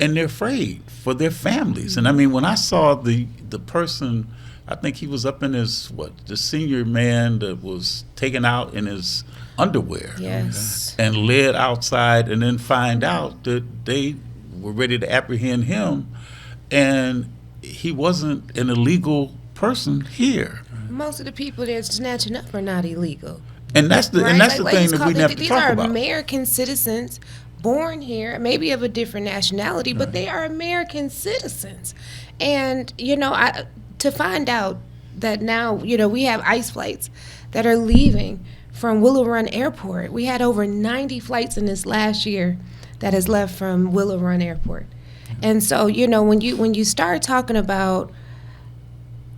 and they're afraid for their families. And I mean, when I saw the person, I think he was up in his, the senior man that was taken out in his underwear. Yes. And led outside, and then find out that they were ready to apprehend him, and he wasn't an illegal person here. Most of the people they're snatching up are not illegal. And that's the right? and that's like the thing that we have to these talk are about. American citizens born here, maybe of a different nationality, but they are American citizens. And, to find out that now, we have ICE flights that are leaving from Willow Run Airport. We had over 90 flights in this last year that has left from Willow Run Airport. And so, when you start talking about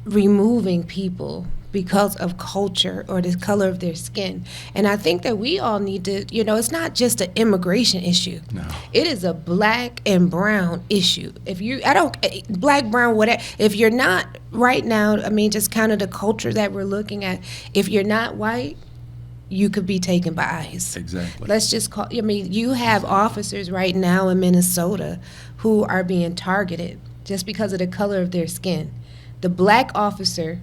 removing people because of culture or the color of their skin, and I think that we all need to, it's not just an immigration issue. No. It is a black and brown issue. Black, brown, whatever. If you're not right now, just kind of the culture that we're looking at, if you're not white, you could be taken by ICE. Exactly. Let's just call, you have officers right now in Minnesota who are being targeted just because of the color of their skin. The black officer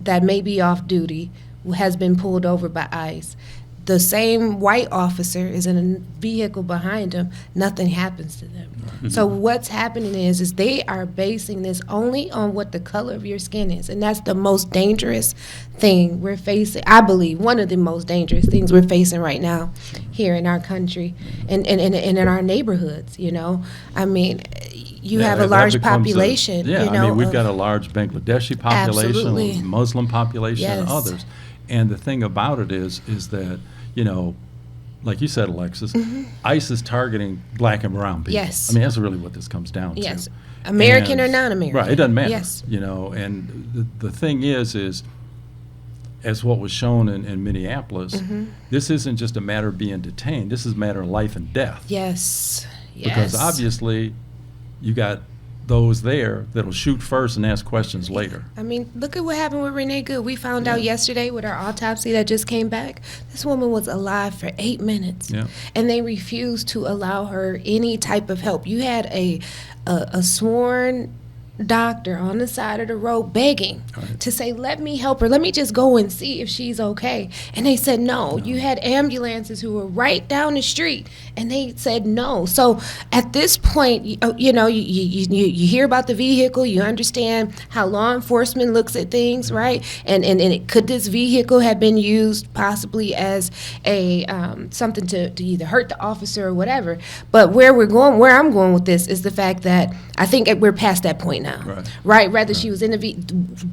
that may be off duty has been pulled over by ICE. The same white officer is in a vehicle behind him. Nothing happens to them. Mm-hmm. So what's happening is they are basing this only on what the color of your skin is. And that's the most dangerous thing we're facing. I believe one of the most dangerous things we're facing right now here in our country and in our neighborhoods, you have a large population. We've got a large Bangladeshi population, Absolutely. Muslim population, and Yes. others. And the thing about it is that, like you said, Alexis, ICE is targeting black and brown people. Yes. That's really what this comes down Yes. to. American And- or non-American. Right, it doesn't matter. Yes. And the thing is as what was shown in Minneapolis, this isn't just a matter of being detained. This is a matter of life and death. Yes. Because obviously you got those there that'll shoot first and ask questions later. Look at what happened with Renee Good. We found out yesterday with our autopsy that just came back. This woman was alive for 8 minutes. Yeah. And they refused to allow her any type of help. You had a sworn doctor on the side of the road begging to say, let me help her. Let me just go and see if she's okay. And they said no. You had ambulances who were right down the street, and they said no. So at this point, you hear about the vehicle, you understand how law enforcement looks at things, right? And could this vehicle have been used possibly as a something to either hurt the officer or whatever? But where I'm going with this is the fact that I think we're past that point now, right? Whether she was in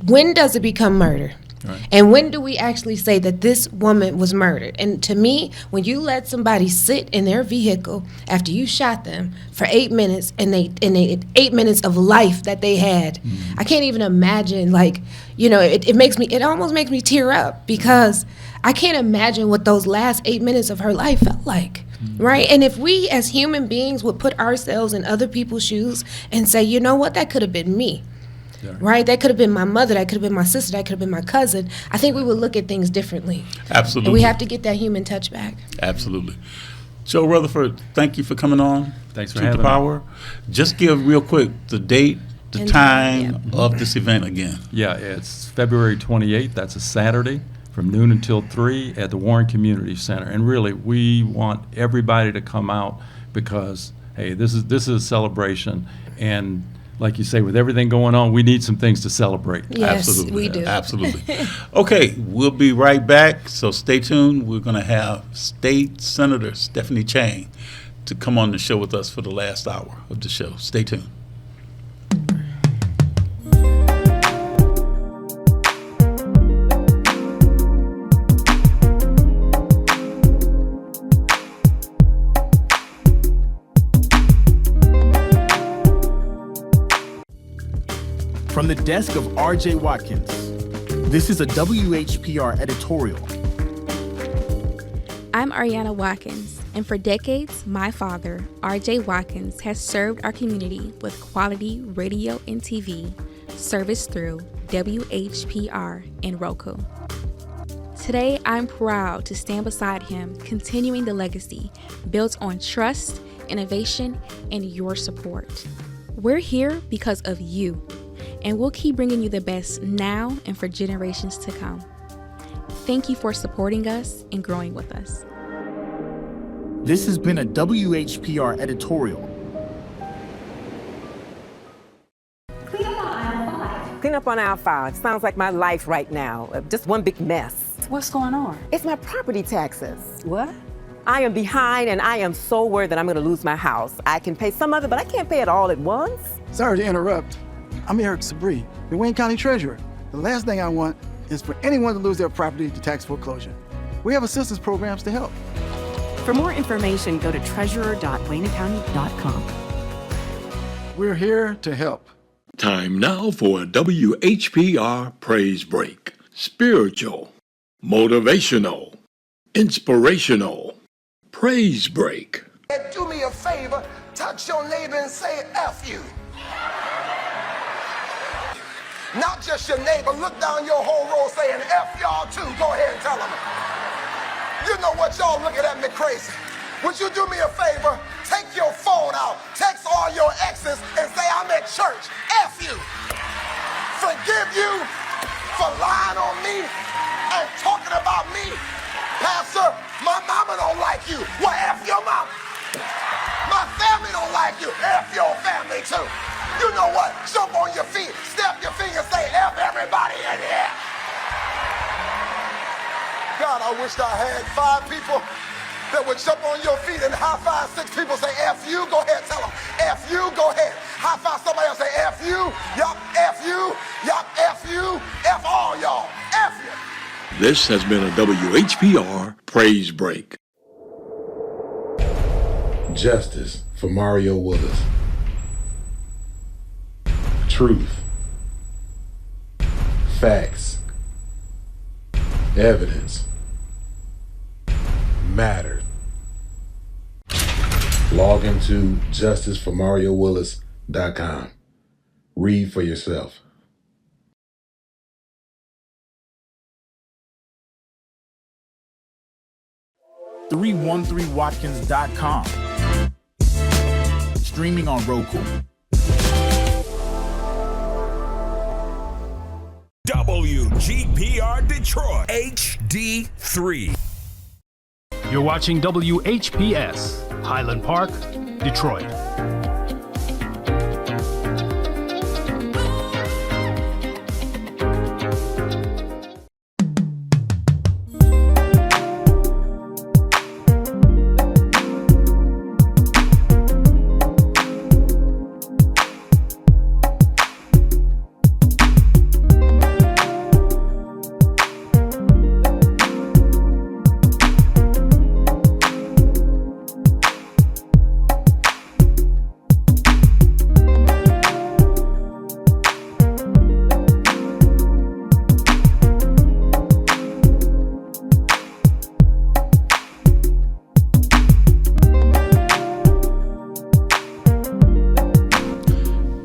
when does it become murder? Right. And when do we actually say that this woman was murdered? And to me, when you let somebody sit in their vehicle after you shot them for 8 minutes, and they 8 minutes of life that they had, I can't even imagine. It almost makes me tear up because I can't imagine what those last 8 minutes of her life felt like. Right? And if we as human beings would put ourselves in other people's shoes and say, you know what, that could have been me. Yeah. Right? That could have been my mother, that could have been my sister, that could have been my cousin. I think we would look at things differently. Absolutely. And we have to get that human touch back. Absolutely. Joe Rutherford, thank you for coming on. Thanks for Truth to having Power. me. Just give real quick the date, the time of this event again. Yeah, it's February 28th. That's a Saturday from noon until 3 at the Warren Community Center. And really, we want everybody to come out because, hey, this is a celebration. And like you say, with everything going on, we need some things to celebrate. Yes, Absolutely. we do. Absolutely. Okay, we'll be right back. So stay tuned. We're going to have State Senator Stephanie Chang to come on the show with us for the last hour of the show. Stay tuned. From the desk of RJ Watkins, this is a WHPR editorial. I'm Ariana Watkins, and for decades, my father, RJ Watkins, has served our community with quality radio and TV service through WHPR and Roku. Today, I'm proud to stand beside him, continuing the legacy built on trust, innovation, and your support. We're here because of you, and we'll keep bringing you the best now and for generations to come. Thank you for supporting us and growing with us. This has been a WHPR editorial. Clean up on aisle 5. Sounds like my life right now. Just one big mess. What's going on? It's my property taxes. What? I am behind, and I am so worried that I'm going to lose my house. I can pay some of it, but I can't pay it all at once. Sorry to interrupt. I'm Eric Sabri, the Wayne County Treasurer. The last thing I want is for anyone to lose their property to tax foreclosure. We have assistance programs to help. For more information, go to treasurer.waynecounty.com. We're here to help. Time now for a WHPR Praise Break. Spiritual, motivational, inspirational. Praise Break. Do me a favor, touch your neighbor and say F you. Not just your neighbor, look down your whole row saying F y'all too. Go ahead and tell them. You know what, y'all looking at me crazy. Would you do me a favor? Take your phone out, text all your exes and say I'm at church. F you. Forgive you for lying on me and talking about me. Pastor, my mama don't like you. Well, F your mama. My family don't like you. F your family too. You know what? Jump on your feet, snap your fingers, say F everybody in here. God, I wish I had 5 people that would jump on your feet and high five 6 people, say F you, go ahead, tell them. F you, go ahead. High five somebody else, say F you, yup, F you, yup, F you, F all y'all, F you. This has been a WHPR Praise Break. Justice for Mario Willis. Truth. Facts. Evidence. Mattered. Log into justiceformariowillis.com. Read for yourself. .313watkins.com. Streaming on Roku. WGPR Detroit HD3. You're watching WHPS, Highland Park, Detroit.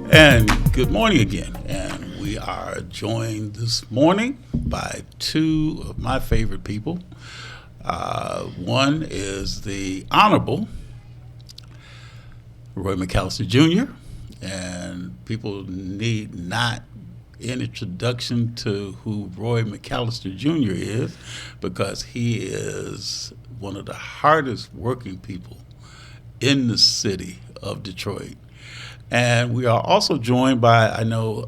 And good morning again. And we are joined this morning by 2 of my favorite people. One is the Honorable Roy McAllister Jr., and people need not an introduction to who Roy McAllister Jr. is, because he is one of the hardest working people in the city of Detroit. And we are also joined by, I know,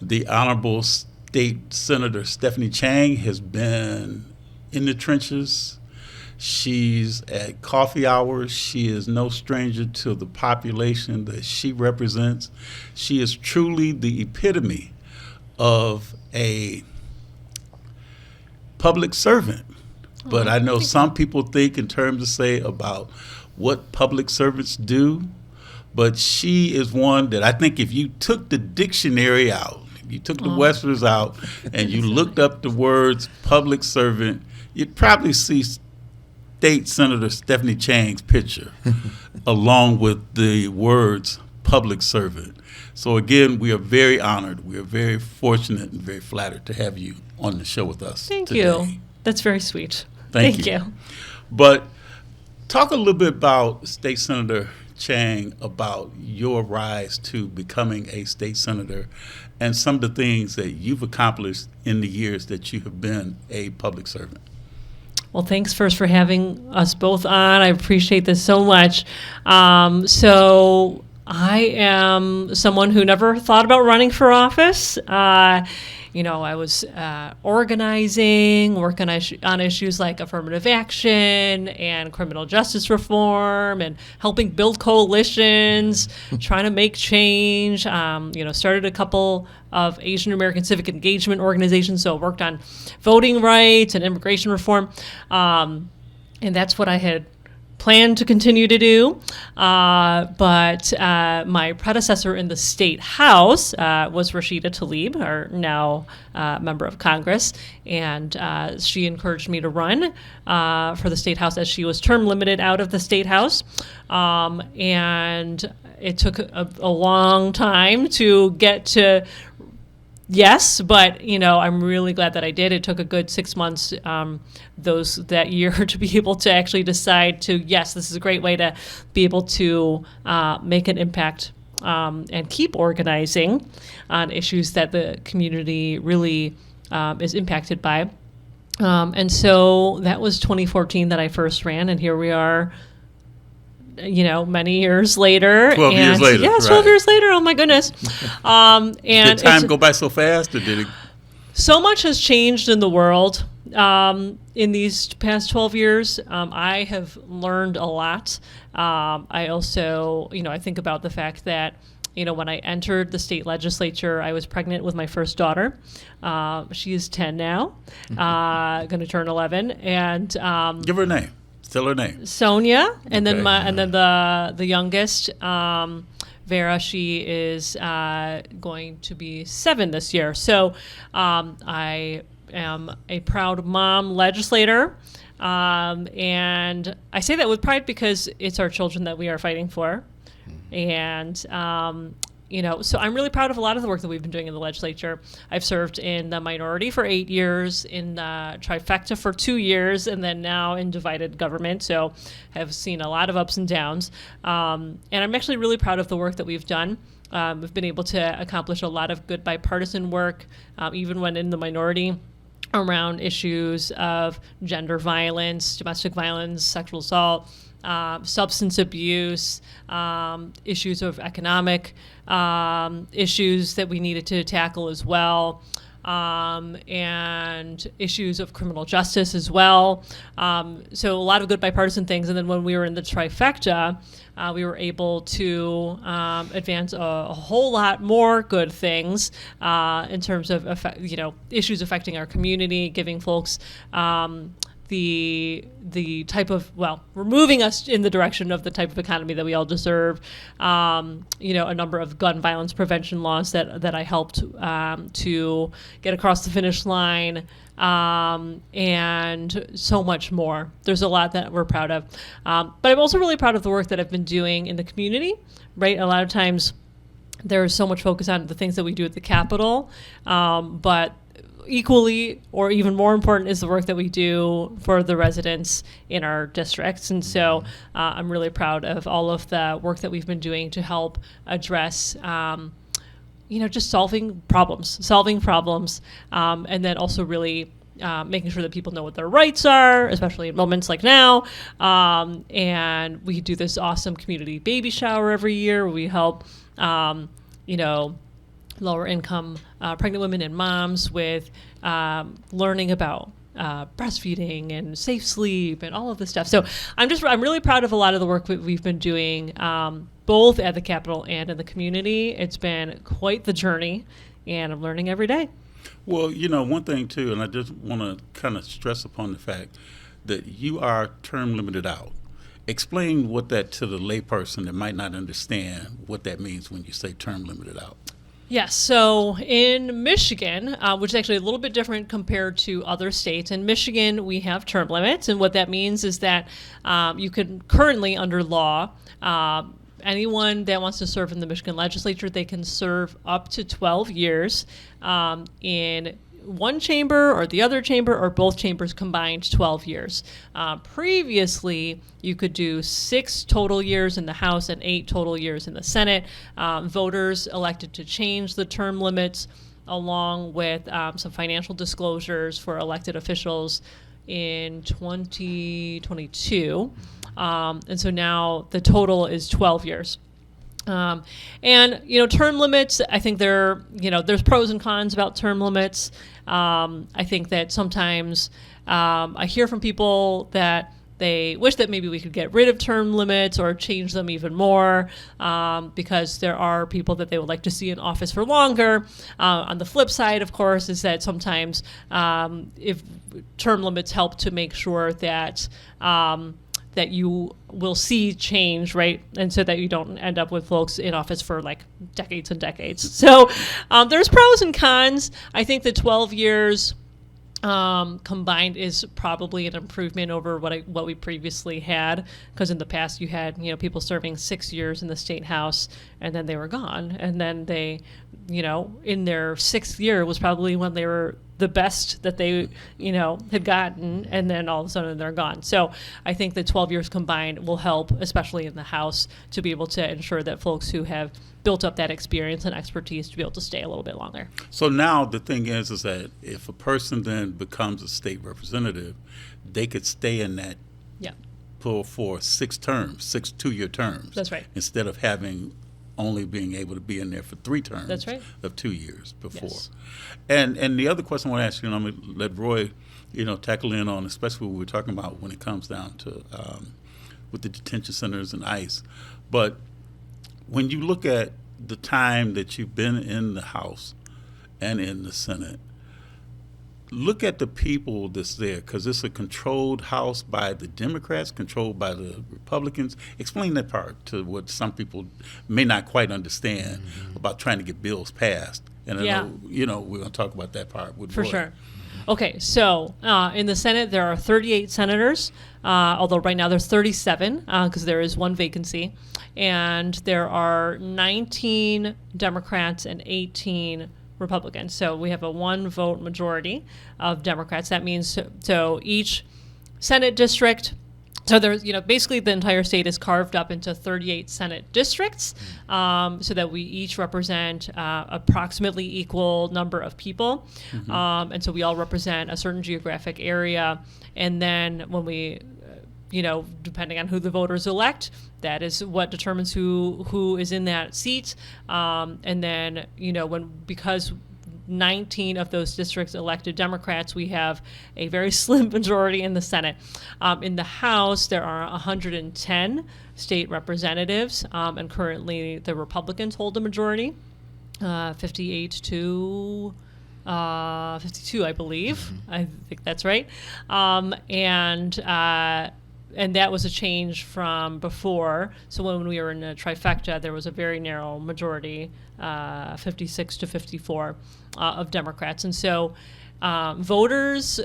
the Honorable State Senator Stephanie Chang has been in the trenches. She's at coffee hours. She is no stranger to the population that she represents. She is truly the epitome of a public servant. But I know some people think in terms of say about what public servants do, but she is one that I think if you took the dictionary out, if you took the Webster's out and you looked up the words public servant, you'd probably see State Senator Stephanie Chang's picture along with the words public servant. So again, we are very honored. We are very fortunate and very flattered to have you on the show with us Thank today. you. That's very sweet. Thank you. But talk a little bit about State Senator Chang, about your rise to becoming a state senator and some of the things that you've accomplished in the years that you have been a public servant. Well, thanks first for having us both on. I appreciate this so much. So I am someone who never thought about running for office. I was organizing, working on issues like affirmative action and criminal justice reform and helping build coalitions, trying to make change. Started a couple of Asian American civic engagement organizations, so worked on voting rights and immigration reform. And that's what I had planned to continue to do. But my predecessor in the state house was Rashida Tlaib, our now member of Congress, and she encouraged me to run for the state house as she was term limited out of the state house. And it took a long time to get to yes, but I'm really glad that I did. It took a good 6 months that year to be able to actually decide to, yes, this is a great way to be able to make an impact and keep organizing on issues that the community really is impacted by. And so that was 2014 that I first ran, and here we are, many years later. 12 years later. Yeah, 12 years later. Oh my goodness. And did time go by so fast, or did it? So much has changed in the world in these past 12 years. I have learned a lot. I also, I think about the fact that, when I entered the state legislature, I was pregnant with my first daughter. She is 10 now, going to turn 11. And give her a name. Tell her name. Sonia, and then the youngest, Vera. She is going to be 7 this year. So I am a proud mom legislator, and I say that with pride because it's our children that we are fighting for, and so I'm really proud of a lot of the work that we've been doing in the legislature. I've served in the minority for 8 years, in the trifecta for 2 years, and then now in divided government. So I've seen a lot of ups and downs. And I'm actually really proud of the work that we've done. We've been able to accomplish a lot of good bipartisan work, even when in the minority, around issues of gender violence, domestic violence, sexual assault, substance abuse, issues of economic issues that we needed to tackle as well, and issues of criminal justice as well. So a lot of good bipartisan things. And then when we were in the trifecta, we were able to advance a whole lot more good things in terms of issues affecting our community, giving folks the type of, we're moving us in the direction of the type of economy that we all deserve. A number of gun violence prevention laws that I helped to get across the finish line, and so much more. There's a lot that we're proud of. But I'm also really proud of the work that I've been doing in the community, right? A lot of times there's so much focus on the things that we do at the Capitol, but equally or even more important is the work that we do for the residents in our districts. And so I'm really proud of all of the work that we've been doing to help address just solving problems, and then also really making sure that people know what their rights are, especially in moments like now. And we do this awesome community baby shower every year. We help, lower income pregnant women and moms with learning about breastfeeding and safe sleep and all of this stuff. So I'm really proud of a lot of the work that we've been doing, both at the Capitol and in the community. It's been quite the journey, and I'm learning every day. Well, one thing too, and I just want to kind of stress upon the fact that you are term limited out. Explain what that to the layperson that might not understand what that means when you say term limited out. Yes. So in Michigan, which is actually a little bit different compared to other states, in Michigan we have term limits, and what that means is that you can currently, under law, anyone that wants to serve in the Michigan legislature, they can serve up to 12 years in one chamber or the other chamber, or both chambers combined 12 years. Previously, you could do 6 total years in the House and 8 total years in the Senate. Voters elected to change the term limits along with some financial disclosures for elected officials in 2022. And so now the total is 12 years. And term limits, I think there's pros and cons about term limits. I think that sometimes I hear from people that they wish that maybe we could get rid of term limits or change them even more, because there are people that they would like to see in office for longer. On the flip side, of course, is that sometimes if term limits help to make sure that that you will see change, right? And so that you don't end up with folks in office for like decades and decades. So there's pros and cons. I think the 12 years combined is probably an improvement over what we previously had, because in the past you had people serving 6 years in the state house and then they were gone, and then they in their 6th year was probably when they were the best that they had gotten, and then all of a sudden they're gone. So I think the 12 years combined will help, especially in the House, to be able to ensure that folks who have built up that experience and expertise to be able to stay a little bit longer. So now the thing is that if a person then becomes a state representative, they could stay in that for 6 terms, 6 2-year terms. That's right. Instead of having only being able to be in there for 3 terms. That's right. Of 2 years before. Yes. And the other question I want to ask you, and I'm going to let Roy, tackle in on, especially what we're talking about when it comes down to with the detention centers and ICE. But when you look at the time that you've been in the House and in the Senate, look at the people that's there, because it's a controlled House by the Democrats, controlled by the Republicans. Explain that part to what some people may not quite understand about trying to get bills passed. And I know, we're going to talk about that part with Roy. For sure. Okay, so in the Senate, there are 38 senators, although right now there's 37 because there is one vacancy. And there are 19 Democrats and 18 Republicans. So we have a 1-vote majority of Democrats. That means so each Senate district, so there's, basically the entire state is carved up into 38 Senate districts, so that we each represent approximately equal number of people. And so we all represent a certain geographic area. And then when we, depending on who the voters elect, that is what determines who is in that seat. And then, because 19 of those districts elected Democrats, we have a very slim majority in the Senate. In the House, there are 110 state representatives, and currently the Republicans hold the majority, 58 to 52, I believe. I think that's right. And that was a change from before. So when we were in a trifecta, there was a very narrow majority, 56 to 54 of Democrats. And so voters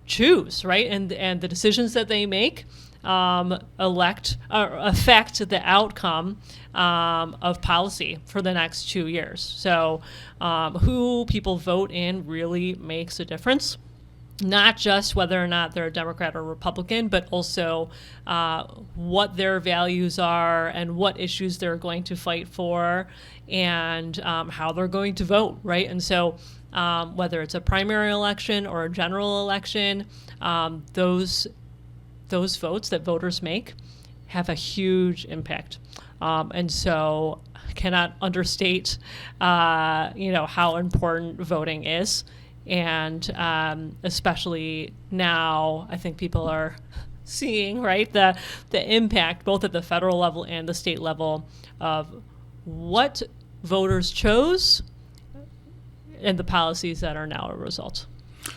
choose, right? And the decisions that they make affect the outcome of policy for the next 2 years. So who people vote in really makes a difference. Not just whether or not they're a Democrat or Republican, but also what their values are and what issues they're going to fight for, and how they're going to vote, right? And so whether it's a primary election or a general election, those votes that voters make have a huge impact. And so I cannot understate, how important voting is. And especially now, I think people are seeing, right, the impact both at the federal level and the state level of what voters chose and the policies that are now a result.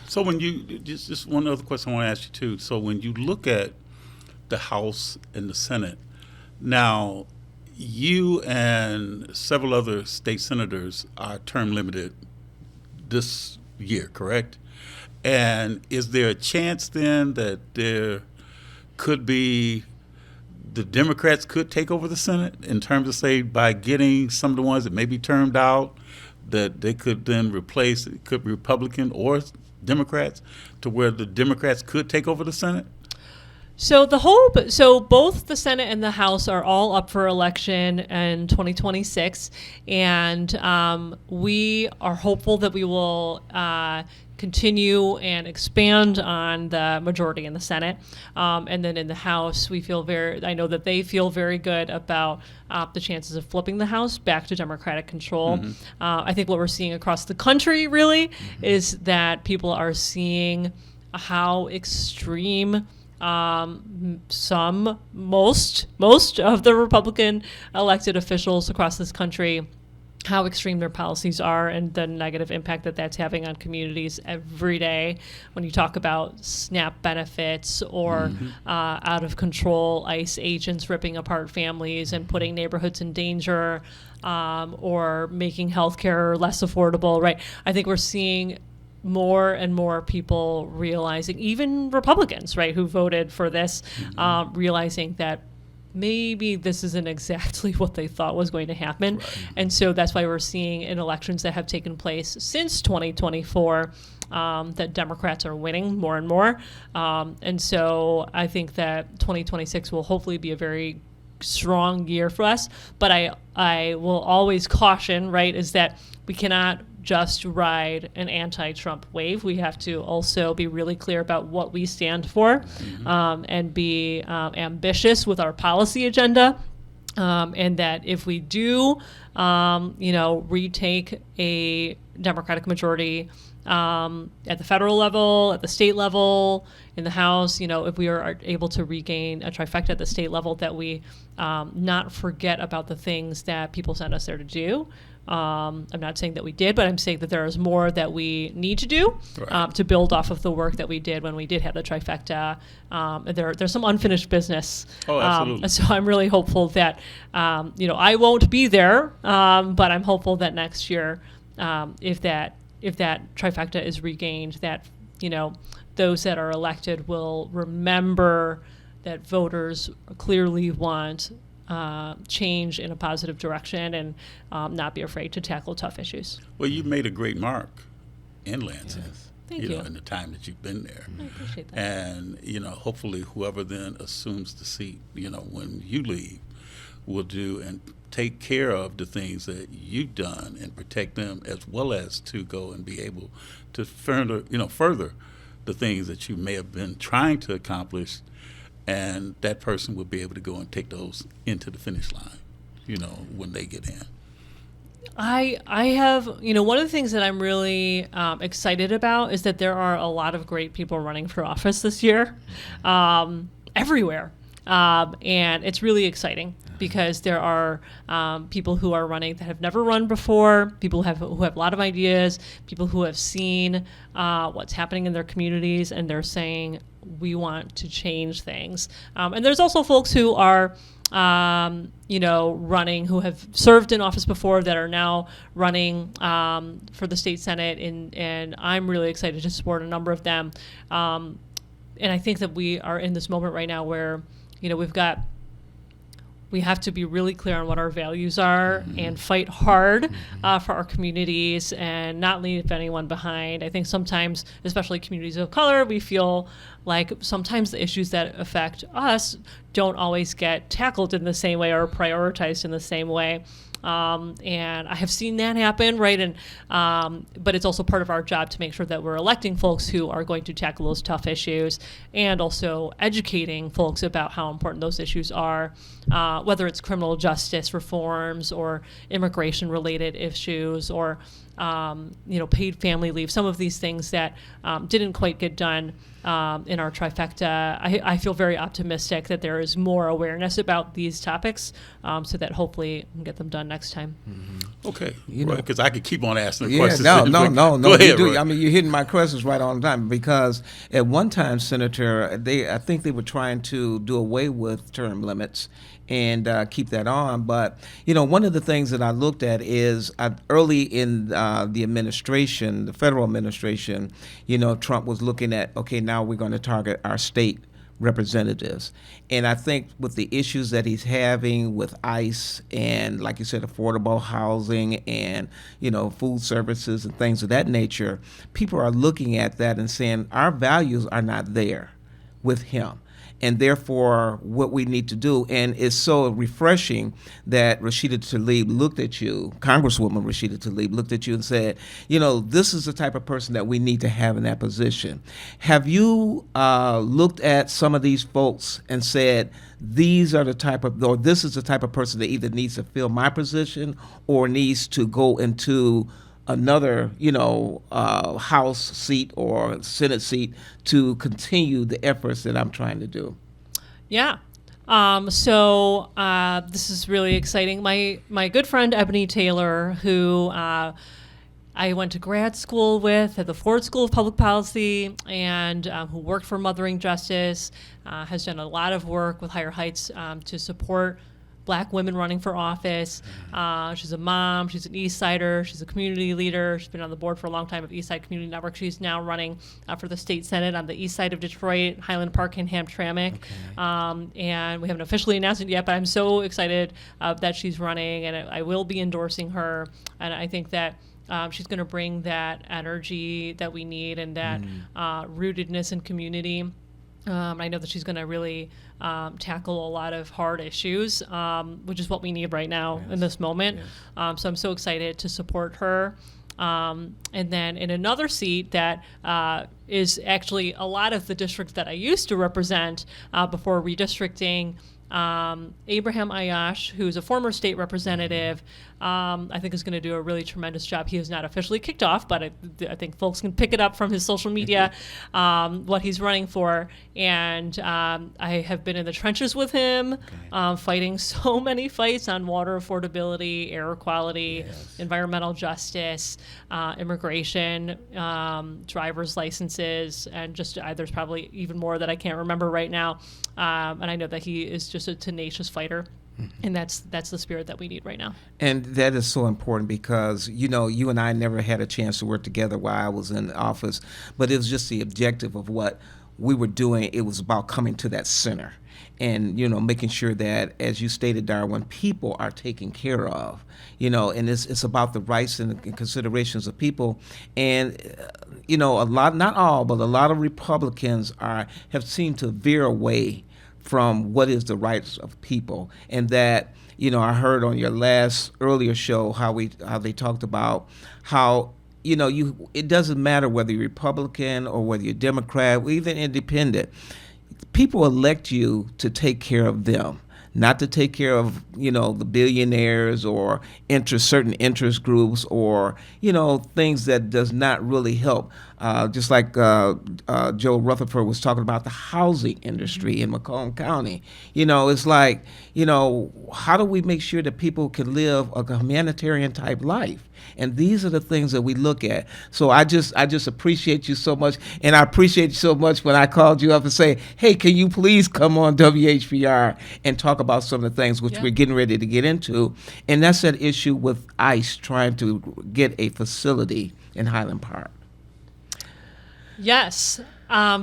So when you, just one other question I want to ask you too. So when you look at the House and the Senate, now you and several other state senators are term limited this year, correct? And is there a chance then that there could be the Democrats could take over the Senate in terms of, say, by getting some of the ones that may be termed out, that they could then replace, it could be Republican or Democrats, to where the Democrats could take over the Senate? So both the Senate and the House are all up for election in 2026, and we are hopeful that we will continue and expand on the majority in the Senate. And then in the House, I know that they feel very good about the chances of flipping the House back to Democratic control. Mm-hmm. I think what we're seeing across the country really is that people are seeing how extreme most of the Republican elected officials across this country, how extreme their policies are and the negative impact that that's having on communities every day. When you talk about SNAP benefits or out of control ICE agents ripping apart families and putting neighborhoods in danger, or making healthcare less affordable, right? I think we're seeing more and more people realizing, even Republicans, right, who voted for this, realizing that maybe this isn't exactly what they thought was going to happen. Right. And so that's why we're seeing in elections that have taken place since 2024 that Democrats are winning more and more. And so I think that 2026 will hopefully be a very strong year for us. But I will always caution, right, is that we cannot just ride an anti-Trump wave. We have to also be really clear about what we stand for, and be ambitious with our policy agenda. And that if we do, retake a Democratic majority at the federal level, at the state level, in the House, if we are able to regain a trifecta at the state level, that we not forget about the things that people sent us there to do. I'm not saying that we did, but I'm saying that there is more that we need to do to build off of the work that we did when we did have the trifecta. There's some unfinished business. Oh, absolutely. So I'm really hopeful that, I won't be there, but I'm hopeful that next year, if that trifecta is regained, that, those that are elected will remember that voters clearly want change in a positive direction and not be afraid to tackle tough issues. Well, you made a great mark in Lansing. Yes. Thank you. In the time that you've been there. I appreciate that. And, hopefully whoever then assumes the seat, when you leave, will do and take care of the things that you've done and protect them, as well as to go and be able to further the things that you may have been trying to accomplish, and that person will be able to go and take those into the finish line, when they get in. I have, one of the things that I'm really excited about is that there are a lot of great people running for office this year, everywhere. And it's really exciting because there are people who are running that have never run before, people who have a lot of ideas, people who have seen what's happening in their communities, and they're saying, we want to change things. And there's also folks who are, running, who have served in office before, that are now running for the state Senate, and I'm really excited to support a number of them. And I think that we are in this moment right now where, we have to be really clear on what our values are and fight hard for our communities and not leave anyone behind. I think sometimes, especially communities of color, we feel like sometimes the issues that affect us don't always get tackled in the same way or prioritized in the same way. And I have seen that happen, right? And but it's also part of our job to make sure that we're electing folks who are going to tackle those tough issues, and also educating folks about how important those issues are, whether it's criminal justice reforms or immigration-related issues, or paid family leave. Some of these things that didn't quite get done in our trifecta. I feel very optimistic that there is more awareness about these topics, so that hopefully we can get them done next time. Okay, because I could keep on asking Yeah, questions. no. Go ahead, You do. Roy. I mean, you're hitting my questions right on time, because at one time, Senator, I think they were trying to do away with term limits and keep that on. But, one of the things that I looked at is early in the administration, the federal administration, Trump was looking at, okay, now we're going to target our state representatives. And I think with the issues that he's having with ICE and, like you said, affordable housing and, food services and things of that nature, people are looking at that and saying our values are not there with him. And therefore, what we need to do, and it's so refreshing that Rashida Tlaib looked at you, Congresswoman Rashida Tlaib looked at you and said, this is the type of person that we need to have in that position. Have you looked at some of these folks and said, these are the type of, or this is the type of person that either needs to fill my position or needs to go into another, House seat or Senate seat to continue the efforts that I'm trying to do? Yeah. So this is really exciting. My good friend Ebony Taylor, who I went to grad school with at the Ford School of Public Policy, and who worked for Mothering Justice, has done a lot of work with Higher Heights to support Black women running for office. She's a mom, she's an East Sider, she's a community leader. She's been on the board for a long time of East Side Community Network. She's now running for the state Senate on the east side of Detroit, Highland Park and Hamtramck. And we haven't officially announced it yet, but I'm so excited that she's running, and I will be endorsing her. And I think that she's going to bring that energy that we need and that rootedness in community. I know that she's going to really tackle a lot of hard issues, which is what we need right now in this moment. So I'm so excited to support her. And then in another seat that is actually a lot of the district that I used to represent before redistricting, Abraham Ayash, who's a former state representative, I think is going to do a really tremendous job. He is not officially kicked off, but I think folks can pick it up from his social media, what he's running for. And I have been in the trenches with him, fighting so many fights on water affordability, air quality, environmental justice, immigration, driver's licenses, and just there's probably even more that I can't remember right now. And I know that he is just a tenacious fighter. And that's the spirit that we need right now. And that is so important because, you and I never had a chance to work together while I was in the office, but it was just the objective of what we were doing. It was about coming to that center and, making sure that, as you stated, Darwin, people are taken care of, and it's about the rights and considerations of people. And, a lot, not all, but a lot of Republicans have seemed to veer away from what is the rights of people. And that, I heard on your earlier show how they talked about how, it doesn't matter whether you're Republican or whether you're Democrat or even independent. People elect you to take care of them, not to take care of, the billionaires or certain interest groups or, things that does not really help. Just like Joe Rutherford was talking about the housing industry in Macomb County. It's like, how do we make sure that people can live a humanitarian type life? And these are the things that we look at. So I just appreciate you so much. And I appreciate you so much when I called you up and say, hey, can you please come on WHPR and talk about some of the things which we're getting ready to get into. And that's that issue with ICE trying to get a facility in Highland Park. Yes.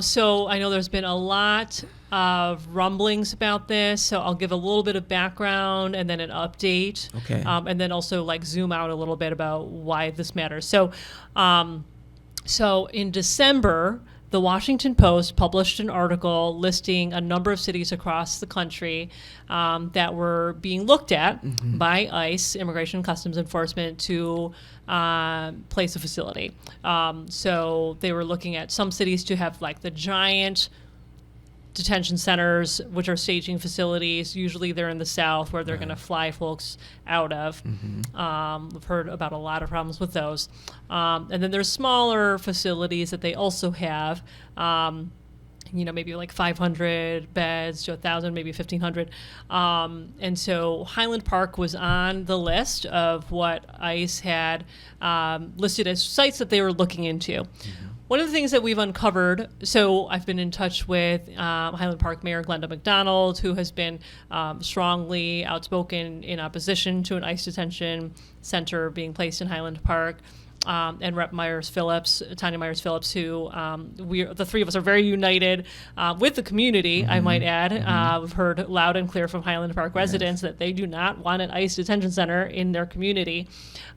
So I know there's been a lot of rumblings about this. So I'll give a little bit of background and then an update. Okay. And then also zoom out a little bit about why this matters. So in December, the Washington Post published an article listing a number of cities across the country that were being looked at by ICE, Immigration and Customs Enforcement, to place a facility. So they were looking at some cities to have like the giant detention centers, which are staging facilities. Usually they're in the South where they're going to fly folks out of. We've heard about a lot of problems with those. And then there's smaller facilities that they also have, maybe like 500 beds to 1,000, maybe 1,500. And so Highland Park was on the list of what ICE had listed as sites that they were looking into. One of the things that we've uncovered, so I've been in touch with Highland Park Mayor Glenda McDonald, who has been strongly outspoken in opposition to an ICE detention center being placed in Highland Park, and Rep. Myers-Phillips, Tanya Myers-Phillips, who the three of us are very united with the community, I might add. We've heard loud and clear from Highland Park residents that they do not want an ICE detention center in their community.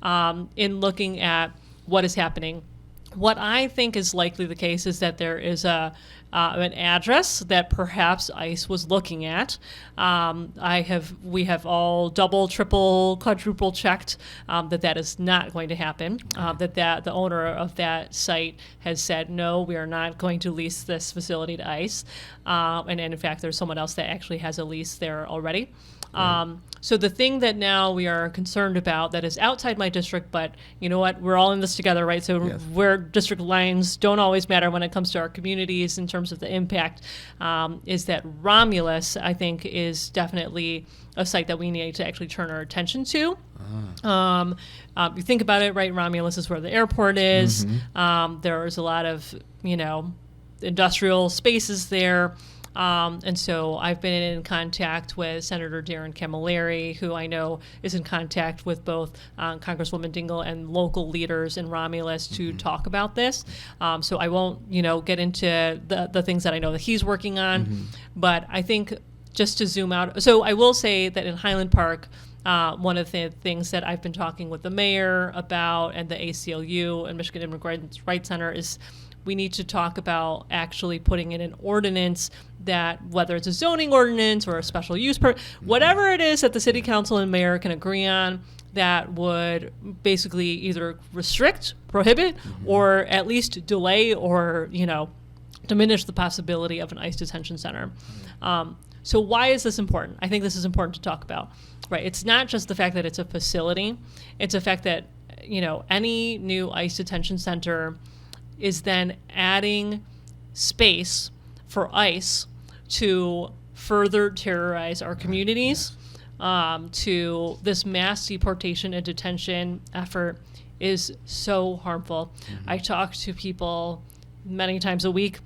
In looking at what is happening, what I think is likely the case is that there is an address that perhaps ICE was looking at. We have all double, triple, quadruple checked that is not going to happen. That the owner of that site has said, no, we are not going to lease this facility to ICE. And in fact, there's someone else that actually has a lease there already. So the thing that now we are concerned about that is outside my district, but you know what, we're all in this together, right? So where district lines don't always matter when it comes to our communities in terms of the impact, is that Romulus, I think, is definitely a site that we need to actually turn our attention to. You think about it, right? Romulus is where the airport is. There's a lot of, industrial spaces there. And so I've been in contact with Senator Darren Camilleri, who I know is in contact with both Congresswoman Dingell and local leaders in Romulus to talk about this. So I won't, get into the things that I know that he's working on. But I think just to zoom out, so I will say that in Highland Park, one of the things that I've been talking with the mayor about and the ACLU and Michigan Immigrant Rights Center is we need to talk about actually putting in an ordinance that, whether it's a zoning ordinance or a special use permit, whatever it is that the city council and mayor can agree on, that would basically either restrict, prohibit, or at least delay or, diminish the possibility of an ICE detention center. So why is this important? I think this is important to talk about, right? It's not just the fact that it's a facility. It's the fact that, any new ICE detention center is then adding space for ICE to further terrorize our communities. To this mass deportation and detention effort is so harmful. I talk to people many times a week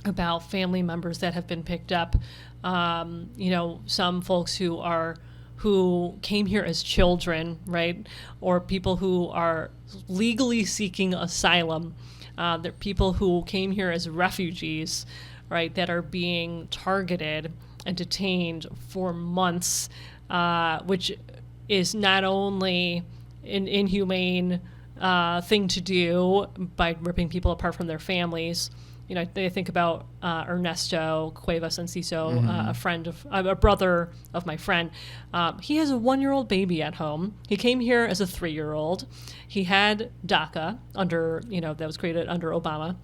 about family members that have been picked up. Some folks who came here as children, right? Or people who are legally seeking asylum. There are people who came here as refugees, right, that are being targeted and detained for months, which is not only an inhumane thing to do by ripping people apart from their families. They think about Ernesto Cuevas Enciso, a brother of my friend. He has a 1-year-old baby at home. He came here as a 3-year-old. He had DACA that was created under Obama,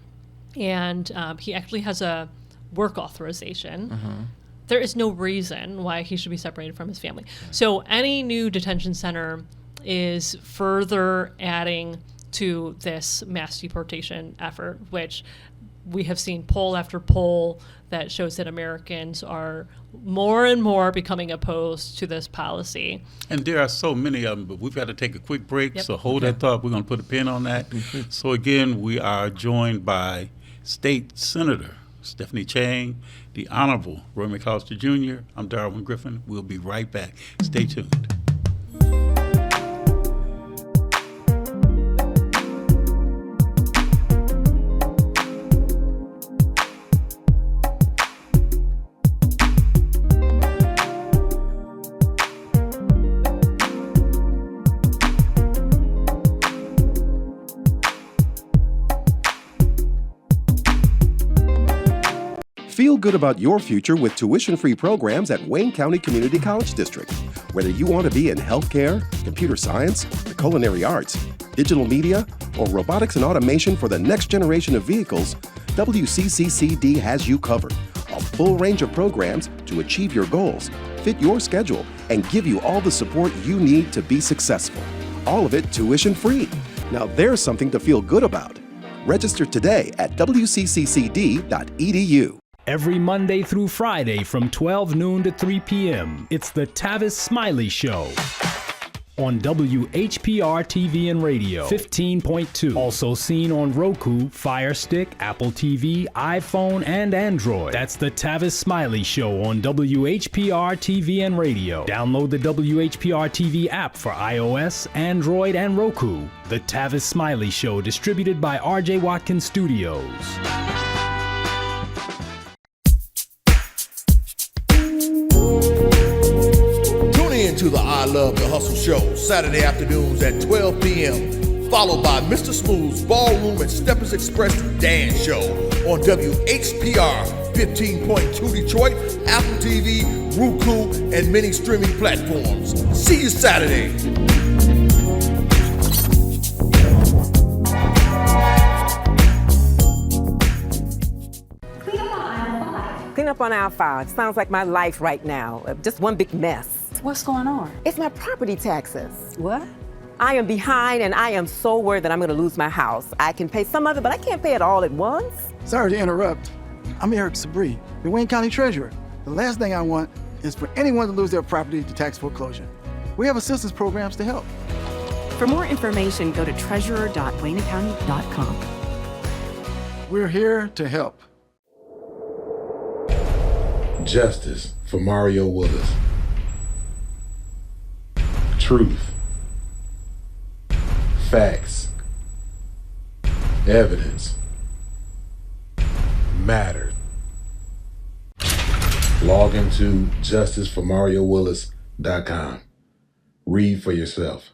and he actually has a work authorization. There is no reason why he should be separated from his family. So any new detention center is further adding to this mass deportation effort, which we have seen poll after poll that shows that Americans are more and more becoming opposed to this policy. And there are so many of them, but we've got to take a quick break. So hold that thought. We're going to put a pin on that. So again, we are joined by State Senator Stephanie Chang, the Honorable Roy McAllister Jr. I'm Darwin Griffin. We'll be right back. Stay tuned. Feel good about your future with tuition-free programs at Wayne County Community College District. Whether you want to be in healthcare, computer science, the culinary arts, digital media, or robotics and automation for the next generation of vehicles, WCCCD has you covered. A full range of programs to achieve your goals, fit your schedule, and give you all the support you need to be successful. All of it tuition-free. Now there's something to feel good about. Register today at wcccd.edu. Every Monday through Friday from 12 noon to 3 p.m., it's the Tavis Smiley Show on WHPR TV and Radio 15.2. Also seen on Roku, Fire Stick, Apple TV, iPhone, and Android. That's the Tavis Smiley Show on WHPR TV and Radio. Download the WHPR TV app for iOS, Android, and Roku. The Tavis Smiley Show, distributed by RJ Watkins Studios. To the I Love the Hustle show, Saturday afternoons at 12 p.m., followed by Mr. Smooth's Ballroom and Steppers Express Dance Show on WHPR 15.2 Detroit, Apple TV, Roku, and many streaming platforms. See you Saturday. Clean up on aisle 5. Sounds like my life right now. Just one big mess. What's going on? It's my property taxes. What? I am behind and I am so worried that I'm going to lose my house. I can pay some of it, but I can't pay it all at once. Sorry to interrupt. I'm Eric Sabri, the Wayne County Treasurer. The last thing I want is for anyone to lose their property to tax foreclosure. We have assistance programs to help. For more information, go to treasurer.waynecounty.com. We're here to help. Justice for Mario Willis. Truth. Facts. Evidence. Mattered. Log into justiceformariowillis.com. Read for yourself.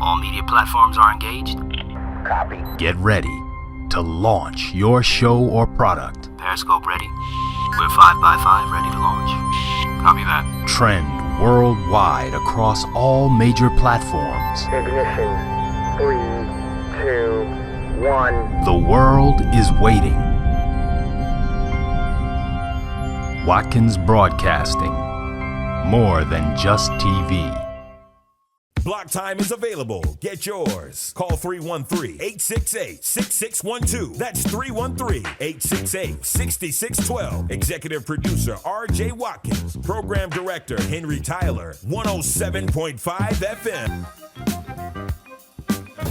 All media platforms are engaged. Copy. Get ready to launch your show or product. Periscope ready. We're 5x5 ready to launch. Copy that. Trend worldwide across all major platforms. Ignition. 3, 2, 1. The world is waiting. Watkins Broadcasting. More than just TV. Block time is available. Get yours. Call 313-868-6612. That's 313-868-6612. Executive producer RJ Watkins. Program director Henry Tyler. 107.5 FM.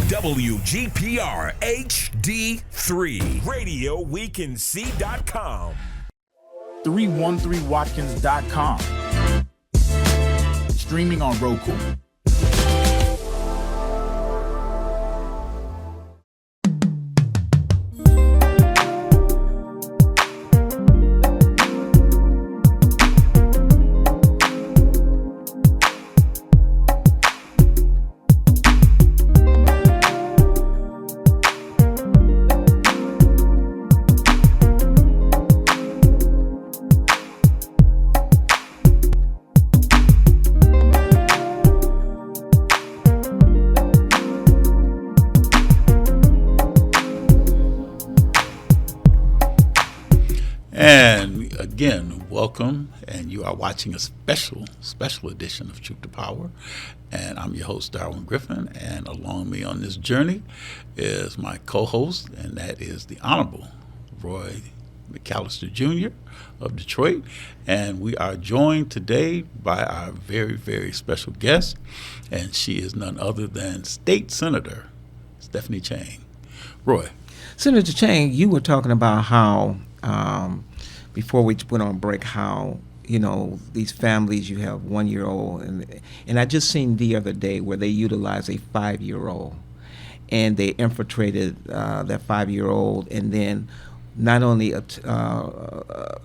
WGPR HD3. RadioWeCanSee.com. 313watkins.com. Streaming on Roku. And again, welcome, and you are watching a special edition of Truth to Power, and I'm your host, Darwin Griffin, and along me on this journey is my co-host, and that is the Honorable Roy McAllister Jr. of Detroit, and we are joined today by our very, very special guest, and she is none other than State Senator Stephanie Chang. Roy. Senator Chang, you were talking about how before we went on break, how these families, you have 1-year-old, and I just seen the other day where they utilized a 5-year-old, and they infiltrated that 5-year-old, and then not only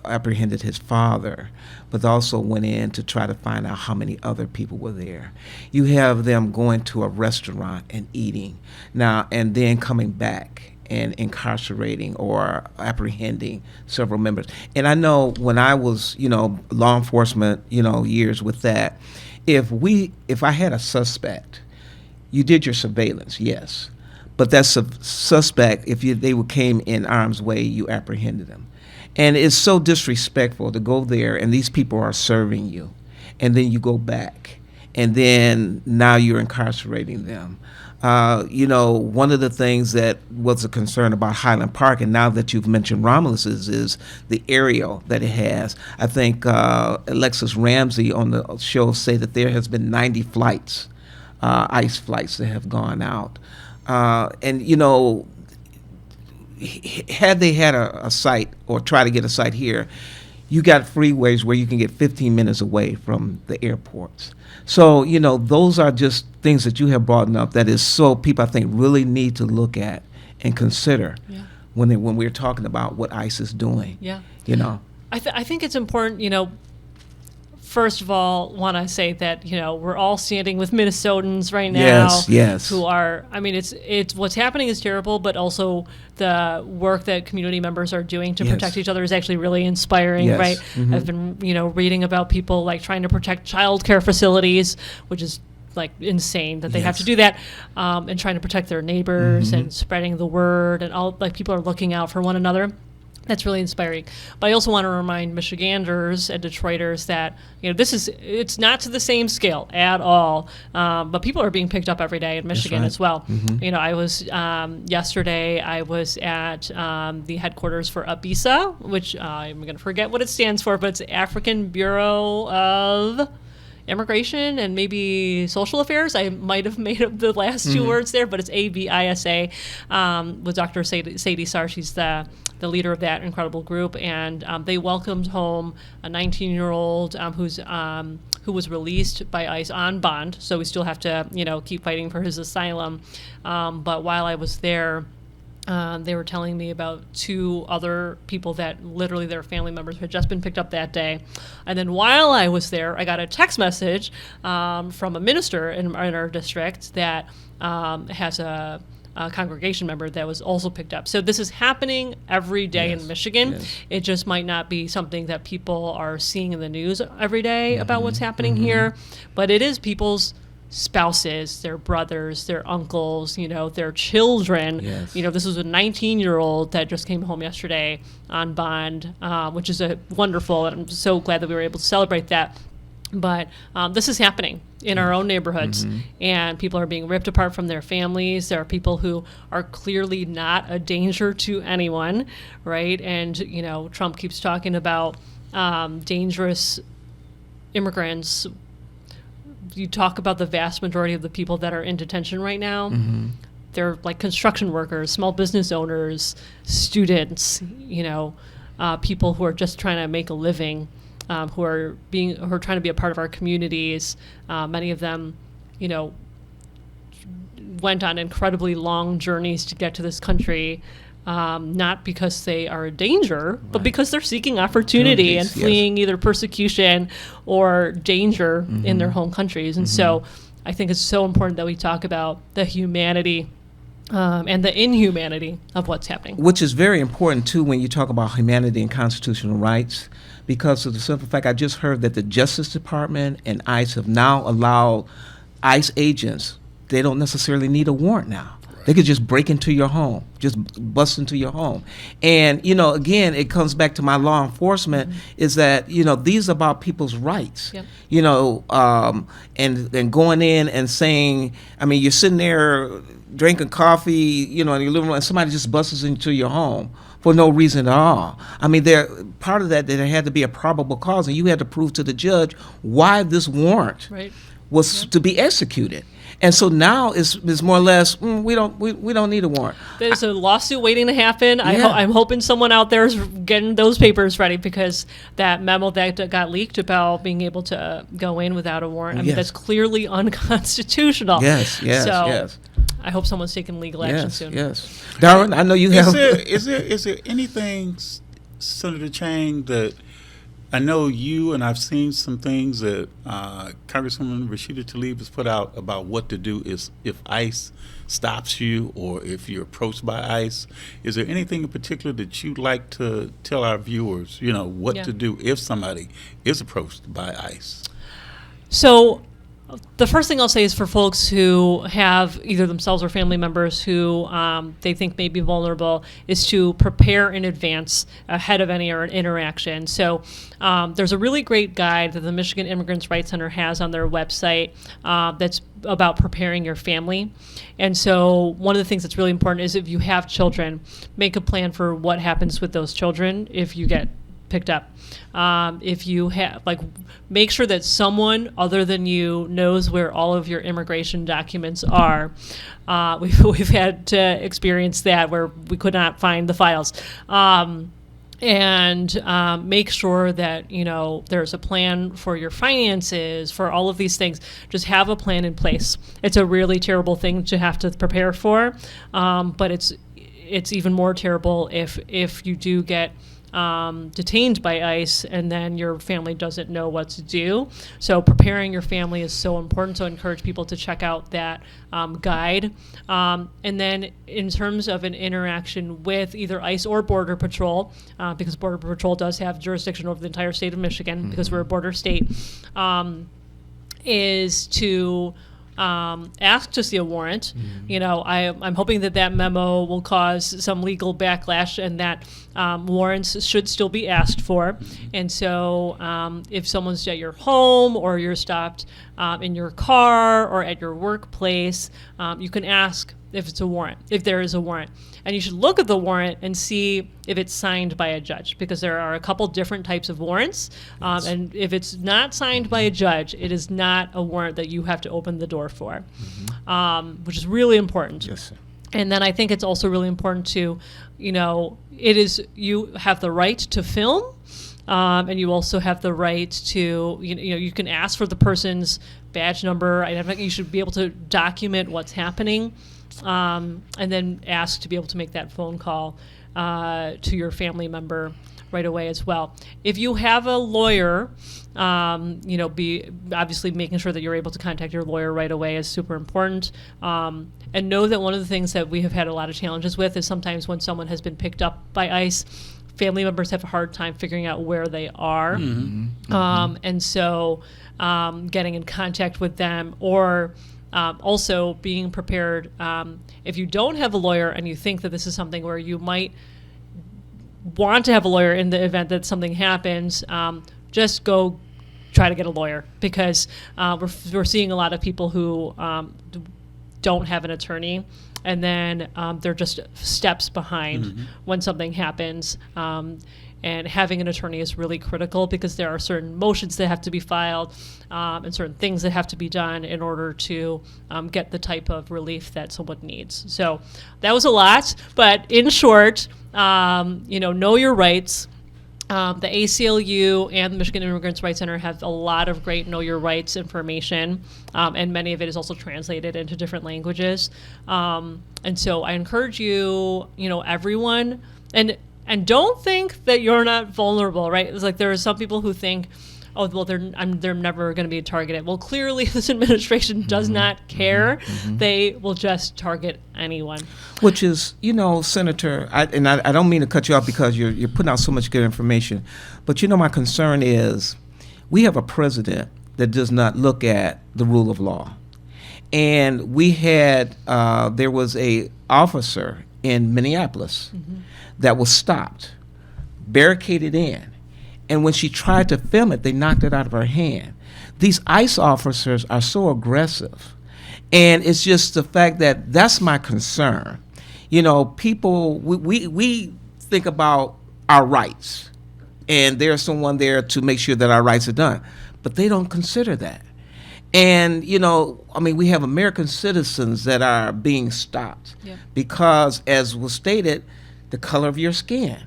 apprehended his father, but also went in to try to find out how many other people were there. You have them going to a restaurant and eating now, and then coming back and incarcerating or apprehending several members. And I know when I was, law enforcement, years with that, if I had a suspect, you did your surveillance, yes. But that suspect, if they came in harm's way, you apprehended them. And it's so disrespectful to go there and these people are serving you, and then you go back, and then now you're incarcerating them. One of the things that was a concern about Highland Park, and now that you've mentioned Romulus, is the area that it has. I think Alexis Ramsey on the show say that there has been 90 flights, ICE flights that have gone out. Had they had a site or try to get a site here, you got freeways where you can get 15 minutes away from the airports. So, those are just things that you have brought up that is so people, I think, really need to look at and consider when we're talking about what ICE is doing. Yeah. I think it's important, first of all, want to say that, we're all standing with Minnesotans right now. Yes. Who are, it's what's happening is terrible, but also the work that community members are doing to protect each other is actually really inspiring, right? Mm-hmm. I've been, reading about people like trying to protect child care facilities, which is like insane that they have to do that, and trying to protect their neighbors and spreading the word, and all, like, people are looking out for one another. That's really inspiring. But I also want to remind Michiganders and Detroiters that, it's not to the same scale at all, but people are being picked up every day in Michigan as well. Mm-hmm. I was, yesterday, I was at the headquarters for ABISA, which I'm going to forget what it stands for, but it's African Bureau of Immigration and maybe Social Affairs. I might have made up the last two words there, but it's ABISA, with Dr. Sadie Sar. She's the leader of that incredible group, and they welcomed home a 19-year-old who was released by ICE on bond. So we still have to, keep fighting for his asylum. But while I was there, they were telling me about two other people that literally their family members had just been picked up that day. And then while I was there, I got a text message from a minister in our district that has a congregation member that was also picked up. So this is happening every day in Michigan. Yes. It just might not be something that people are seeing in the news every day about what's happening here, but it is people's spouses, their brothers, their uncles, their children. Yes. This was a 19-year-old that just came home yesterday on bond, which is wonderful, and I'm so glad that we were able to celebrate that. But this is happening in our own neighborhoods, and people are being ripped apart from their families. There are people who are clearly not a danger to anyone, right? And, Trump keeps talking about dangerous immigrants. You talk about the vast majority of the people that are in detention right now. They're like construction workers, small business owners, students, people who are just trying to make a living. Who are trying to be a part of our communities. Many of them, went on incredibly long journeys to get to this country, not because they are a danger, but because they're seeking opportunity and fleeing either persecution or danger in their home countries. And so I think it's so important that we talk about the humanity and the inhumanity of what's happening. Which is very important, too, when you talk about humanity and constitutional rights, because of the simple fact I just heard that the Justice Department and ICE have now allowed ICE agents, they don't necessarily need a warrant now. Right. They could just break into your home, just bust into your home. And, again, it comes back to my law enforcement is that, these are about people's rights. Yep. And going in and saying, you're sitting there drinking coffee, in your living room, and somebody just busts into your home for no reason at all. Part of that there had to be a probable cause, and you had to prove to the judge why this warrant was to be executed. And so now it's more or less we don't need a warrant. There's a lawsuit waiting to happen. I'm hoping someone out there is getting those papers ready, because that memo that got leaked about being able to go in without a warrant, that's clearly unconstitutional. Yes. I hope someone's taking legal action soon. Yes. Darwin, I know you have. Is there anything, Senator Chang, that I know you and I've seen some things that Congresswoman Rashida Tlaib has put out about what to do is if ICE stops you or if you're approached by ICE. Is there anything in particular that you'd like to tell our viewers, what to do if somebody is approached by ICE? So the first thing I'll say is for folks who have either themselves or family members who they think may be vulnerable is to prepare in advance ahead of any interaction. So there's a really great guide that the Michigan Immigrants' Rights Center has on their website that's about preparing your family. And so one of the things that's really important is if you have children, make a plan for what happens with those children if you get picked up. If you have, make sure that someone other than you knows where all of your immigration documents are. We've had to experience that where we could not find the files. And make sure that, there's a plan for your finances, for all of these things. Just have a plan in place. It's a really terrible thing to have to prepare for, but it's even more terrible if you do get detained by ICE and then your family doesn't know what to do. So preparing your family is so important. So I encourage people to check out that guide. And then in terms of an interaction with either ICE or Border Patrol, because Border Patrol does have jurisdiction over the entire state of Michigan because we're a border state, is to ask to see a warrant. I'm hoping that memo will cause some legal backlash and that warrants should still be asked for. And so if someone's at your home or you're stopped in your car or at your workplace, you can ask if there is a warrant. And you should look at the warrant and see if it's signed by a judge, because there are a couple different types of warrants. And if it's not signed by a judge, it is not a warrant that you have to open the door for, which is really important. Yes, sir. And then I think it's also really important to, you have the right to film, and you also have the right to, you can ask for the person's badge number. I think you should be able to document what's happening. And then ask to be able to make that phone call to your family member right away as well. If you have a lawyer, be obviously making sure that you're able to contact your lawyer right away is super important. And know that one of the things that we have had a lot of challenges with is sometimes when someone has been picked up by ICE, family members have a hard time figuring out where they are. And so getting in contact with them or also being prepared if you don't have a lawyer and you think that this is something where you might want to have a lawyer in the event that something happens, just go try to get a lawyer, because we're seeing a lot of people who don't have an attorney, and then they're just steps behind when something happens. And having an attorney is really critical, because there are certain motions that have to be filed and certain things that have to be done in order to get the type of relief that someone needs. So that was a lot, but in short, know your rights. The ACLU and the Michigan Immigrants' Rights Center have a lot of great Know Your Rights information, and many of it is also translated into different languages. And so I encourage you, everyone, and don't think that you're not vulnerable, right? It's like there are some people who think, oh, well, they're never going to be targeted. Well, clearly this administration does not care. They will just target anyone. Which is, Senator, I don't mean to cut you off because you're putting out so much good information, but my concern is we have a president that does not look at the rule of law. And we had, there was a officer in Minneapolis that was stopped, barricaded in. And when she tried to film it, they knocked it out of her hand. These ICE officers are so aggressive. And it's just the fact that that's my concern. People, we think about our rights, and there's someone there to make sure that our rights are done. But they don't consider that. And, we have American citizens that are being stopped because, as was stated, the color of your skin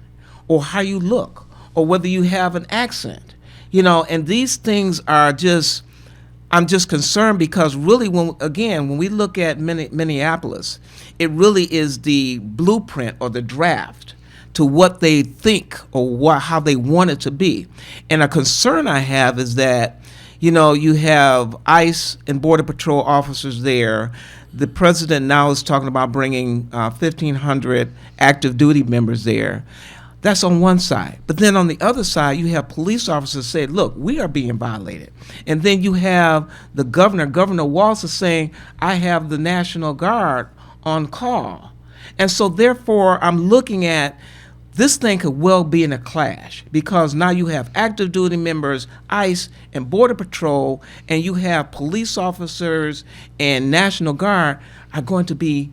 or how you look or whether you have an accent, and these things are just I'm just concerned because really, when we look at Minneapolis, it really is the blueprint or the draft to what they think or how they want it to be. And a concern I have is that, you have ICE and Border Patrol officers there. The president now is talking about bringing 1,500 active duty members there. That's on one side. But then on the other side, you have police officers say, look, we are being violated. And then you have the Governor Walz, is saying, I have the National Guard on call. And so therefore, I'm looking at this thing could well be in a clash because now you have active duty members, ICE and Border Patrol, and you have police officers and National Guard are going to be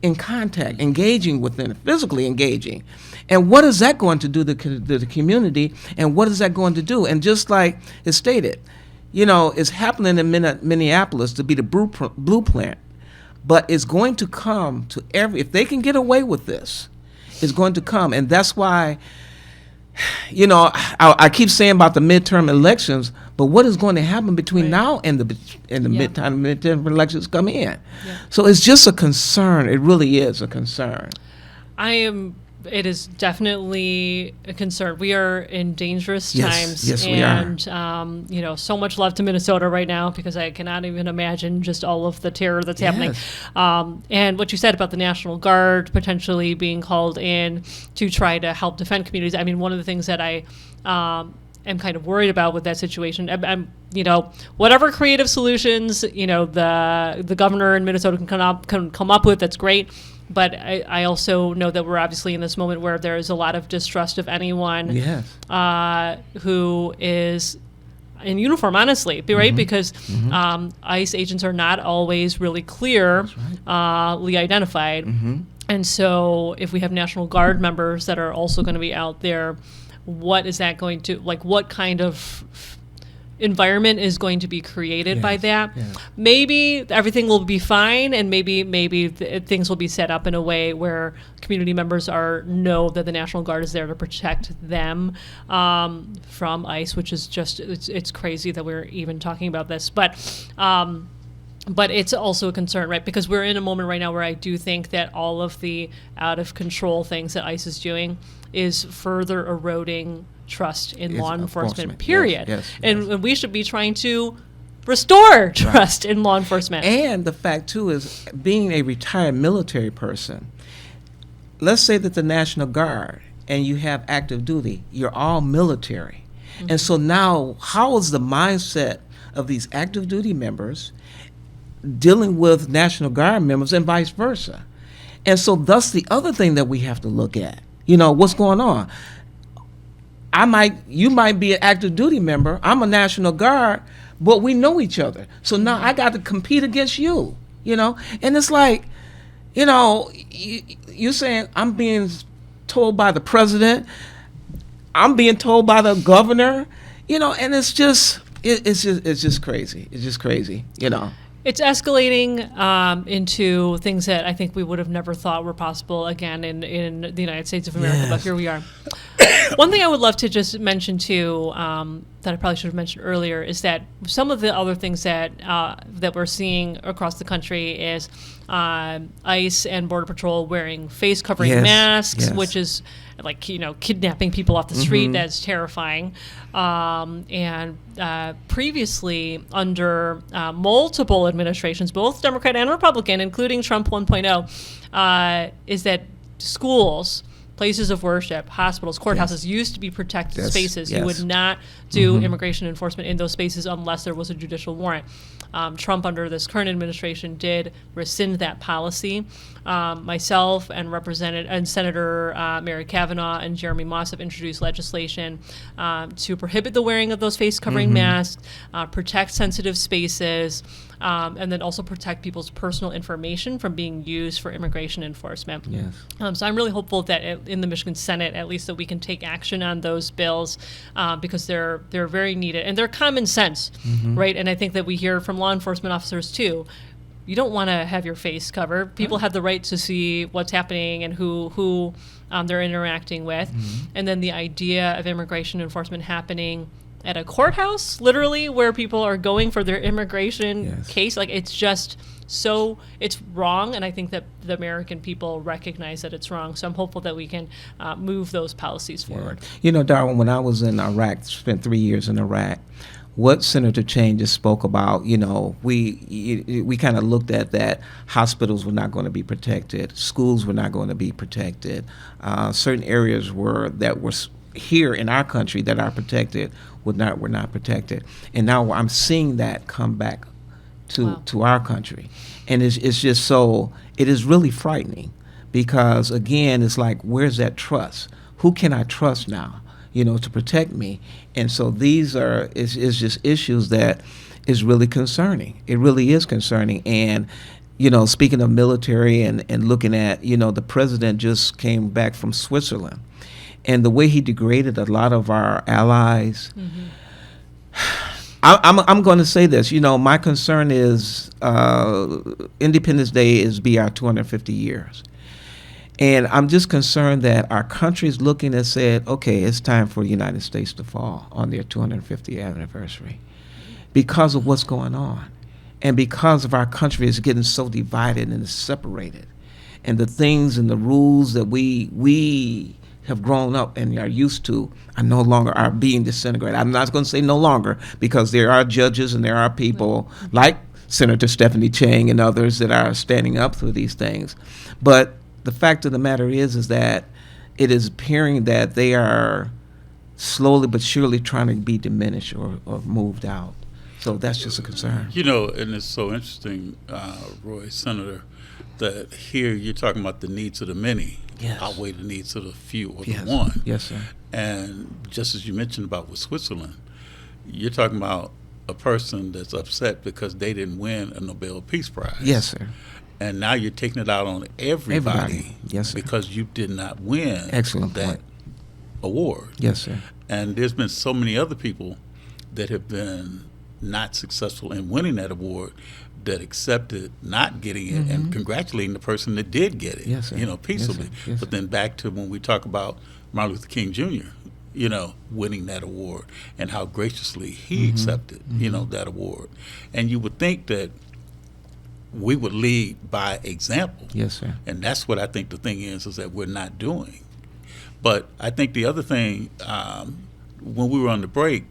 in contact, engaging with them, physically engaging. And what is that going to do to the community, and what is that going to do? And just like it's stated, it's happening in Minneapolis to be the blueprint, but it's going to come to if they can get away with this, it's going to come. And that's why, I keep saying about the midterm elections, but what is going to happen between now and the midterm elections come in? Yeah. So it's just a concern. It really is a concern. It is definitely a concern. We are in dangerous times. Yes, we are. So much love to Minnesota right now because I cannot even imagine just all of the terror that's happening. And what you said about the National Guard potentially being called in to try to help defend communities. I mean, one of the things that I am kind of worried about with that situation, I'm whatever creative solutions, the governor in Minnesota can come up with, that's great. But I also know that we're obviously in this moment where there is a lot of distrust of anyone who is in uniform, honestly, right? Because ICE agents are not always really clearly identified. And so if we have National Guard members that are also going to be out there, what is that going to, what kind of environment is going to be created by that? Maybe everything will be fine, and maybe things will be set up in a way where community members know that the National Guard is there to protect them from ICE, which is just it's crazy that we're even talking about this, but it's also a concern, right? Because we're in a moment right now where I do think that all of the out of control things that ICE is doing is further eroding trust in law enforcement, period. Yes. And we should be trying to restore trust in law enforcement. And the fact, too, is being a retired military person, let's say that the National Guard and you have active duty, you're all military. And so now, how is the mindset of these active duty members dealing with National Guard members and vice versa? And so that's the other thing that we have to look at. What's going on? You might be an active duty member. I'm a National Guard, but we know each other. So now I got to compete against you, And it's like, you're saying I'm being told by the president, I'm being told by the governor, and it's just crazy. It's just crazy, It's escalating into things that I think we would have never thought were possible again in the United States of America, but here we are. One thing I would love to just mention too, that I probably should have mentioned earlier, is that some of the other things that we're seeing across the country is ICE and Border Patrol wearing face covering masks, which is kidnapping people off the street. That's terrifying. And previously, under multiple administrations, both Democrat and Republican, including Trump 1.0, is that schools, places of worship, hospitals, courthouses used to be protected spaces. You would not do immigration enforcement in those spaces unless there was a judicial warrant. Trump, under this current administration, did rescind that policy. Myself and Senator Mary Kavanaugh and Jeremy Moss have introduced legislation to prohibit the wearing of those face covering masks, protect sensitive spaces, and then also protect people's personal information from being used for immigration enforcement. So I'm really hopeful that in the Michigan Senate, at least, that we can take action on those bills because they're very needed and they're common sense, right? And I think that we hear from law enforcement officers too. You don't want to have your face covered. People have the right to see what's happening and who they're interacting with. And then the idea of immigration enforcement happening at a courthouse, literally, where people are going for their immigration case. Like, it's just it's wrong, and I think that the American people recognize that it's wrong. So I'm hopeful that we can move those policies forward. You know, Darwin, when I was in Iraq, spent 3 years in Iraq, what Senator Chang just spoke about, you know, we kind of looked at that hospitals were not going to be protected, schools were not going to be protected, certain areas were here in our country that are protected were not protected, and now I'm seeing that come back to our country, and it's just so it is really frightening, because again it's like, where's that trust? Who can I trust now, you know, to protect me? And so these are is just issues that is really concerning. It really is concerning. And you know, speaking of military and looking at, you know, the president just came back from Switzerland, and the way he degraded a lot of our allies. I'm going to say this. You know, my concern is Independence Day is be our 250 years. And I'm just concerned that our country is looking and said, okay, it's time for the United States to fall on their 250th anniversary because of what's going on. And because of our country is getting so divided and separated. And the things and the rules that we have grown up and are used to are no longer are being disintegrated. I'm not going to say no longer, because there are judges and there are people like Senator Stephanie Chang and others that are standing up for these things. But the fact of the matter is that it is appearing that they are slowly but surely trying to be diminished or moved out. So that's just a concern. You know, and it's so interesting, Roy, Senator, that here you're talking about the needs of the many outweigh the needs of the few or the one. Yes, sir. And just as you mentioned about with Switzerland, you're talking about a person that's upset because they didn't win a Nobel Peace Prize. Yes, sir. And now you're taking it out on everybody. Yes, sir. Because you did not win that award. Yes, sir. And there's been so many other people that have been not successful in winning that award that accepted not getting it and congratulating the person that did get it, yes, sir. You know, peaceably. Yes, sir. Yes, but then back to when we talk about Martin Luther King Jr., you know, winning that award and how graciously he accepted, you know, that award. And you would think that we would lead by example. Yes, sir. And that's what I think the thing is that we're not doing. But I think the other thing, when we were on the break,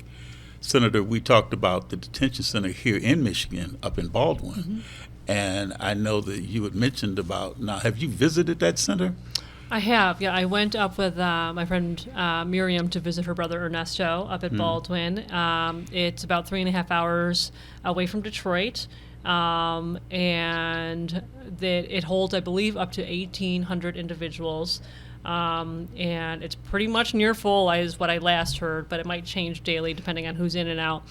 Senator, we talked about the detention center here in Michigan, up in Baldwin. And I know that you had mentioned about, now, have you visited that center? I have, yeah. I went up with my friend Miriam to visit her brother Ernesto up at Baldwin. It's about 3.5 hours away from Detroit. And it holds, I believe, up to 1,800 individuals. And it's pretty much near full, is what I last heard, but it might change daily depending on who's in and out.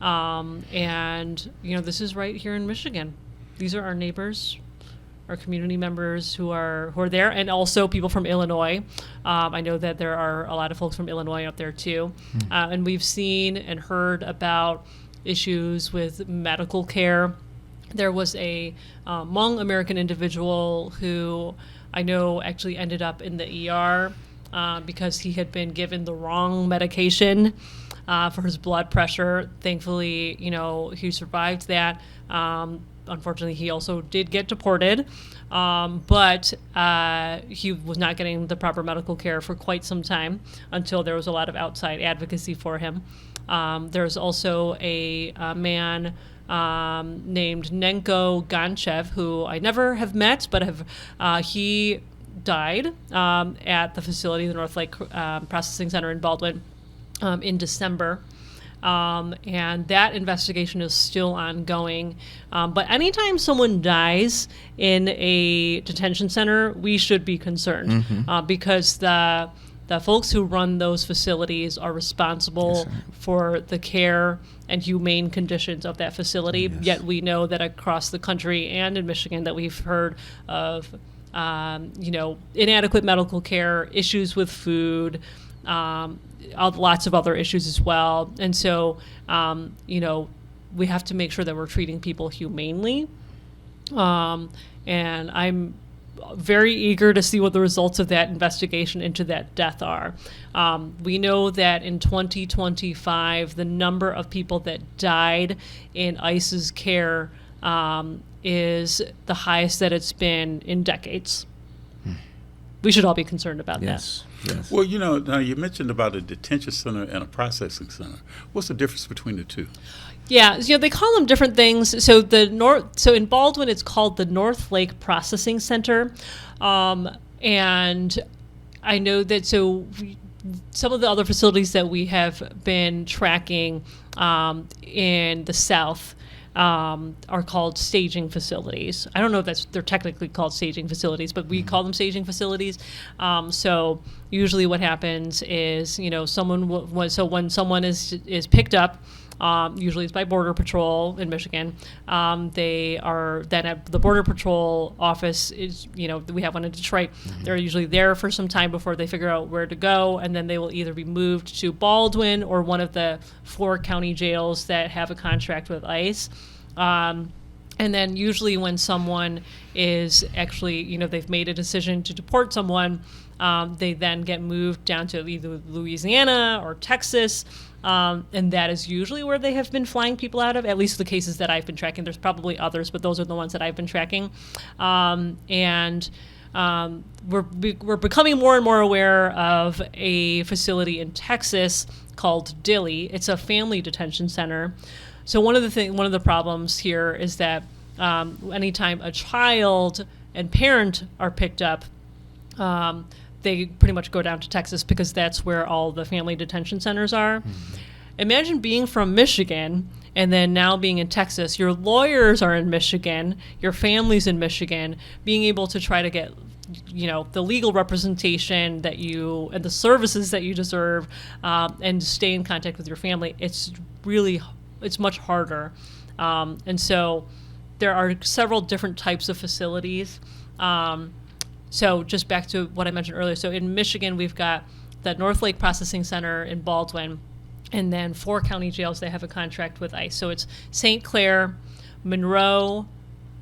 And, you know, this is right here in Michigan. These are our neighbors, our community members who are there, and also people from Illinois. I know that there are a lot of folks from Illinois up there too. And we've seen and heard about issues with medical care. There was a Hmong American individual who I know actually ended up in the ER because he had been given the wrong medication for his blood pressure. Thankfully, you know, he survived that. Unfortunately, he also did get deported, but he was not getting the proper medical care for quite some time until there was a lot of outside advocacy for him. There's also a man named Nenko Ganchev, who I never have met, but he died at the facility, the North Lake Processing Center in Baldwin, in December. And that investigation is still ongoing. But anytime someone dies in a detention center, we should be concerned because the folks who run those facilities are responsible for the care and humane conditions of that facility. Yes. Yet we know that across the country and in Michigan that we've heard of, inadequate medical care, issues with food, lots of other issues as well. And so, we have to make sure that we're treating people humanely. And I'm very eager to see what the results of that investigation into that death are. We know that in 2025, the number of people that died in ICE's care is the highest that it's been in decades. We should all be concerned about that. Yes. Well, now you mentioned about a detention center and a processing center. What's the difference between the two? Yeah, they call them different things. So in Baldwin, it's called the North Lake Processing Center, and I know that some of the other facilities that we have been tracking in the South are called staging facilities. I don't know if they're technically called staging facilities, but we call them staging facilities. So usually what happens is, when someone is picked up, usually it's by Border Patrol in Michigan. They are then at the Border Patrol office. We have one in Detroit. They're usually there for some time before they figure out where to go, and then they will either be moved to Baldwin or one of the 4 county jails that have a contract with ICE. And then usually when someone is actually, they've made a decision to deport someone, they then get moved down to either Louisiana or Texas. And that is usually where they have been flying people out of, at least the cases that I've been tracking. There's probably others, but those are the ones that I've been tracking. We're becoming more and more aware of a facility in Texas called Dilley. It's a family detention center. So one of the problems here is that anytime a child and parent are picked up, they pretty much go down to Texas because that's where all the family detention centers are. Mm-hmm. Imagine being from Michigan and then now being in Texas. Your lawyers are in Michigan, your family's in Michigan, being able to try to get the legal representation that and the services that you deserve, and stay in contact with your family. It's much harder. And so there are several different types of facilities. So just back to what I mentioned earlier. So in Michigan, we've got the North Lake Processing Center in Baldwin, and then 4 county jails that have a contract with ICE. So it's St. Clair, Monroe,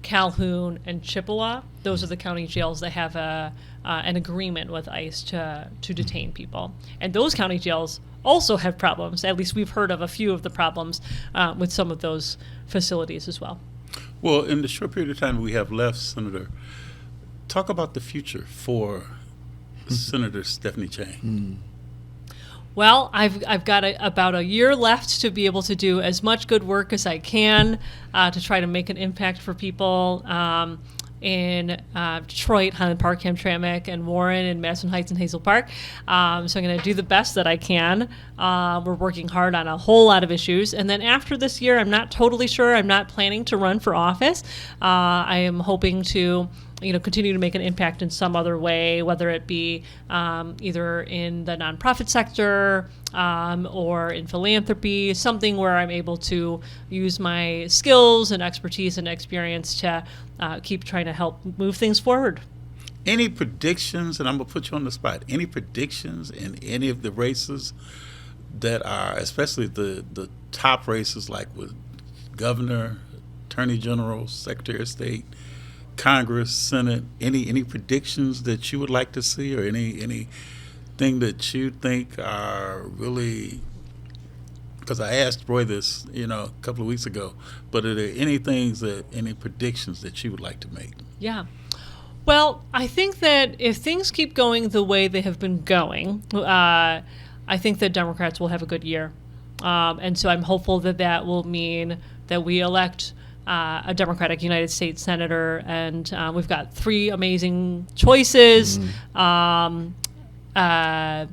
Calhoun, and Chippewa. Those are the county jails that have an agreement with ICE to detain people. And those county jails also have problems. At least we've heard of a few of the problems with some of those facilities as well. Well, in the short period of time we have left, Senator, talk about the future for Senator Stephanie Chang. Well, I've got about a year left to be able to do as much good work as I can to try to make an impact for people in Detroit, Highland Park, Hamtramck, and Warren, and Madison Heights, and Hazel Park. So I'm going to do the best that I can. We're working hard on a whole lot of issues. And then after this year, I'm not totally sure. I'm not planning to run for office. I am hoping to continue to make an impact in some other way, whether it be either in the nonprofit sector or in philanthropy, something where I'm able to use my skills and expertise and experience to keep trying to help move things forward. Any predictions, and I'm going to put you on the spot, any predictions in any of the races that are, especially the top races like with governor, attorney general, secretary of state, Congress, Senate, any predictions that you would like to see, or anything that you think are really, because I asked Roy this, a couple of weeks ago, but are there any predictions that you would like to make? Yeah. Well, I think that if things keep going the way they have been going, I think that Democrats will have a good year. And so I'm hopeful that will mean that we elect a Democratic United States Senator, and we've got 3 amazing choices for the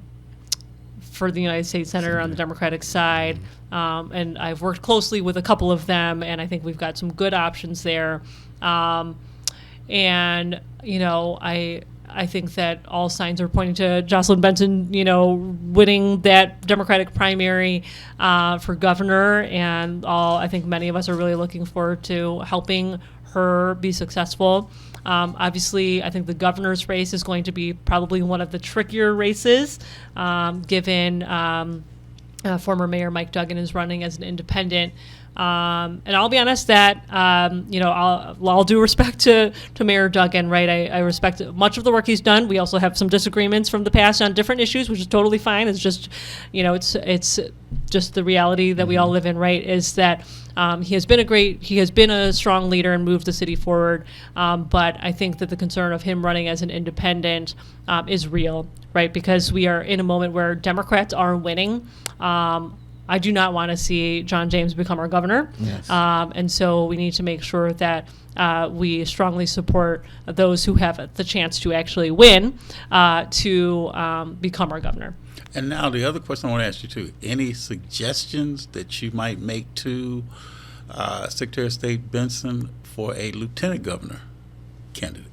United States Senator on the Democratic side. And I've worked closely with a couple of them, and I think we've got some good options there. I think that all signs are pointing to Jocelyn Benson, winning that Democratic primary for governor, and I think many of us are really looking forward to helping her be successful. Obviously, I think the governor's race is going to be probably one of the trickier races, given former Mayor Mike Duggan is running as an independent. And I'll be honest that, all due respect to Mayor Duggan, right? I respect much of the work he's done. We also have some disagreements from the past on different issues, which is totally fine. It's just, it's just the reality that we all live in, right? Is that he has been a strong leader and moved the city forward. But I think that the concern of him running as an independent is real, right? Because we are in a moment where Democrats are winning. I do not want to see John James become our governor. Yes. And so we need to make sure that we strongly support those who have the chance to actually win to become our governor. And now the other question I want to ask you too, any suggestions that you might make to Secretary of State Benson for a lieutenant governor candidate?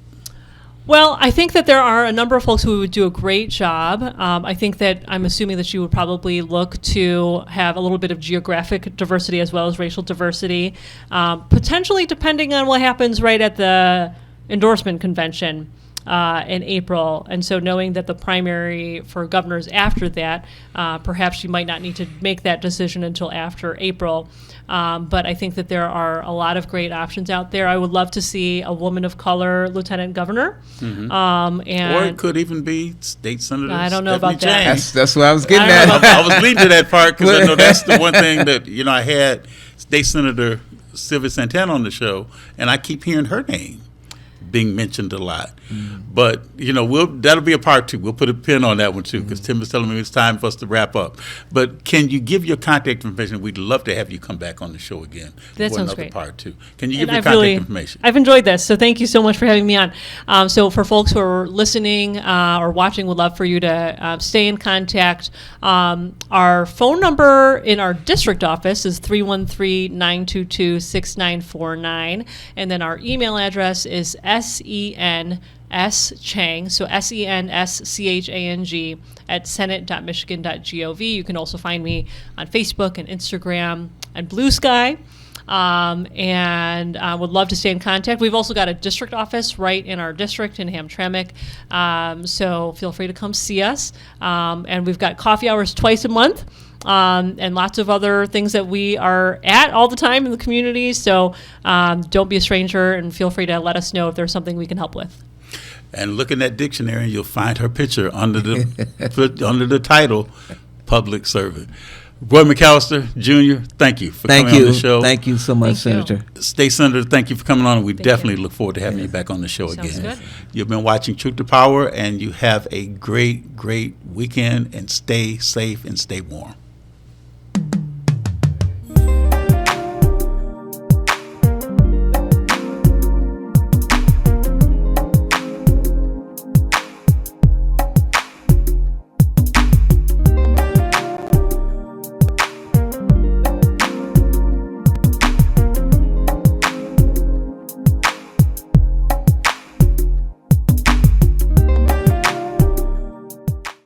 Well, I think that there are a number of folks who would do a great job. I'm assuming that you would probably look to have a little bit of geographic diversity as well as racial diversity, potentially depending on what happens right at the endorsement convention in April. And so knowing that the primary for governors after that, perhaps you might not need to make that decision until after April. But I think that there are a lot of great options out there. I would love to see a woman of color lieutenant governor. Mm-hmm. And or it could even be State Senator I don't know Stephanie about that. James. That's what I was getting at. I was leading to that part because I know that's the one thing that, I had State Senator Sylvia Santana on the show, and I keep hearing her name being mentioned a lot. But, that'll be a part two. We'll put a pin on that one too, because Tim was telling me it's time for us to wrap up. But can you give your contact information? We'd love to have you come back on the show again That for sounds another great. part two. Can you give your contact information? I've enjoyed this, so thank you so much for having me on. So for folks who are listening or watching, would love for you to stay in contact. Our phone number in our district office is 313-922-6949, and then our email address is SENSChang, so SENSCHANG @senate.michigan.gov. You can also find me on Facebook and Instagram and Blue Sky. And would love to stay in contact. We've also got a district office right in our district in Hamtramck, so feel free to come see us. And we've got coffee hours twice a month. And lots of other things that we are at all the time in the community. So don't be a stranger, and feel free to let us know if there's something we can help with. And look in that dictionary, and you'll find her picture under the title, Public Servant. Roy McAllister, Jr., thank you for coming on the show. Thank you so much, Senator. State Senator, thank you for coming on. We definitely look forward to having you back on the show again. Good. You've been watching Truth to Power, and you have a great, great weekend, and stay safe and stay warm.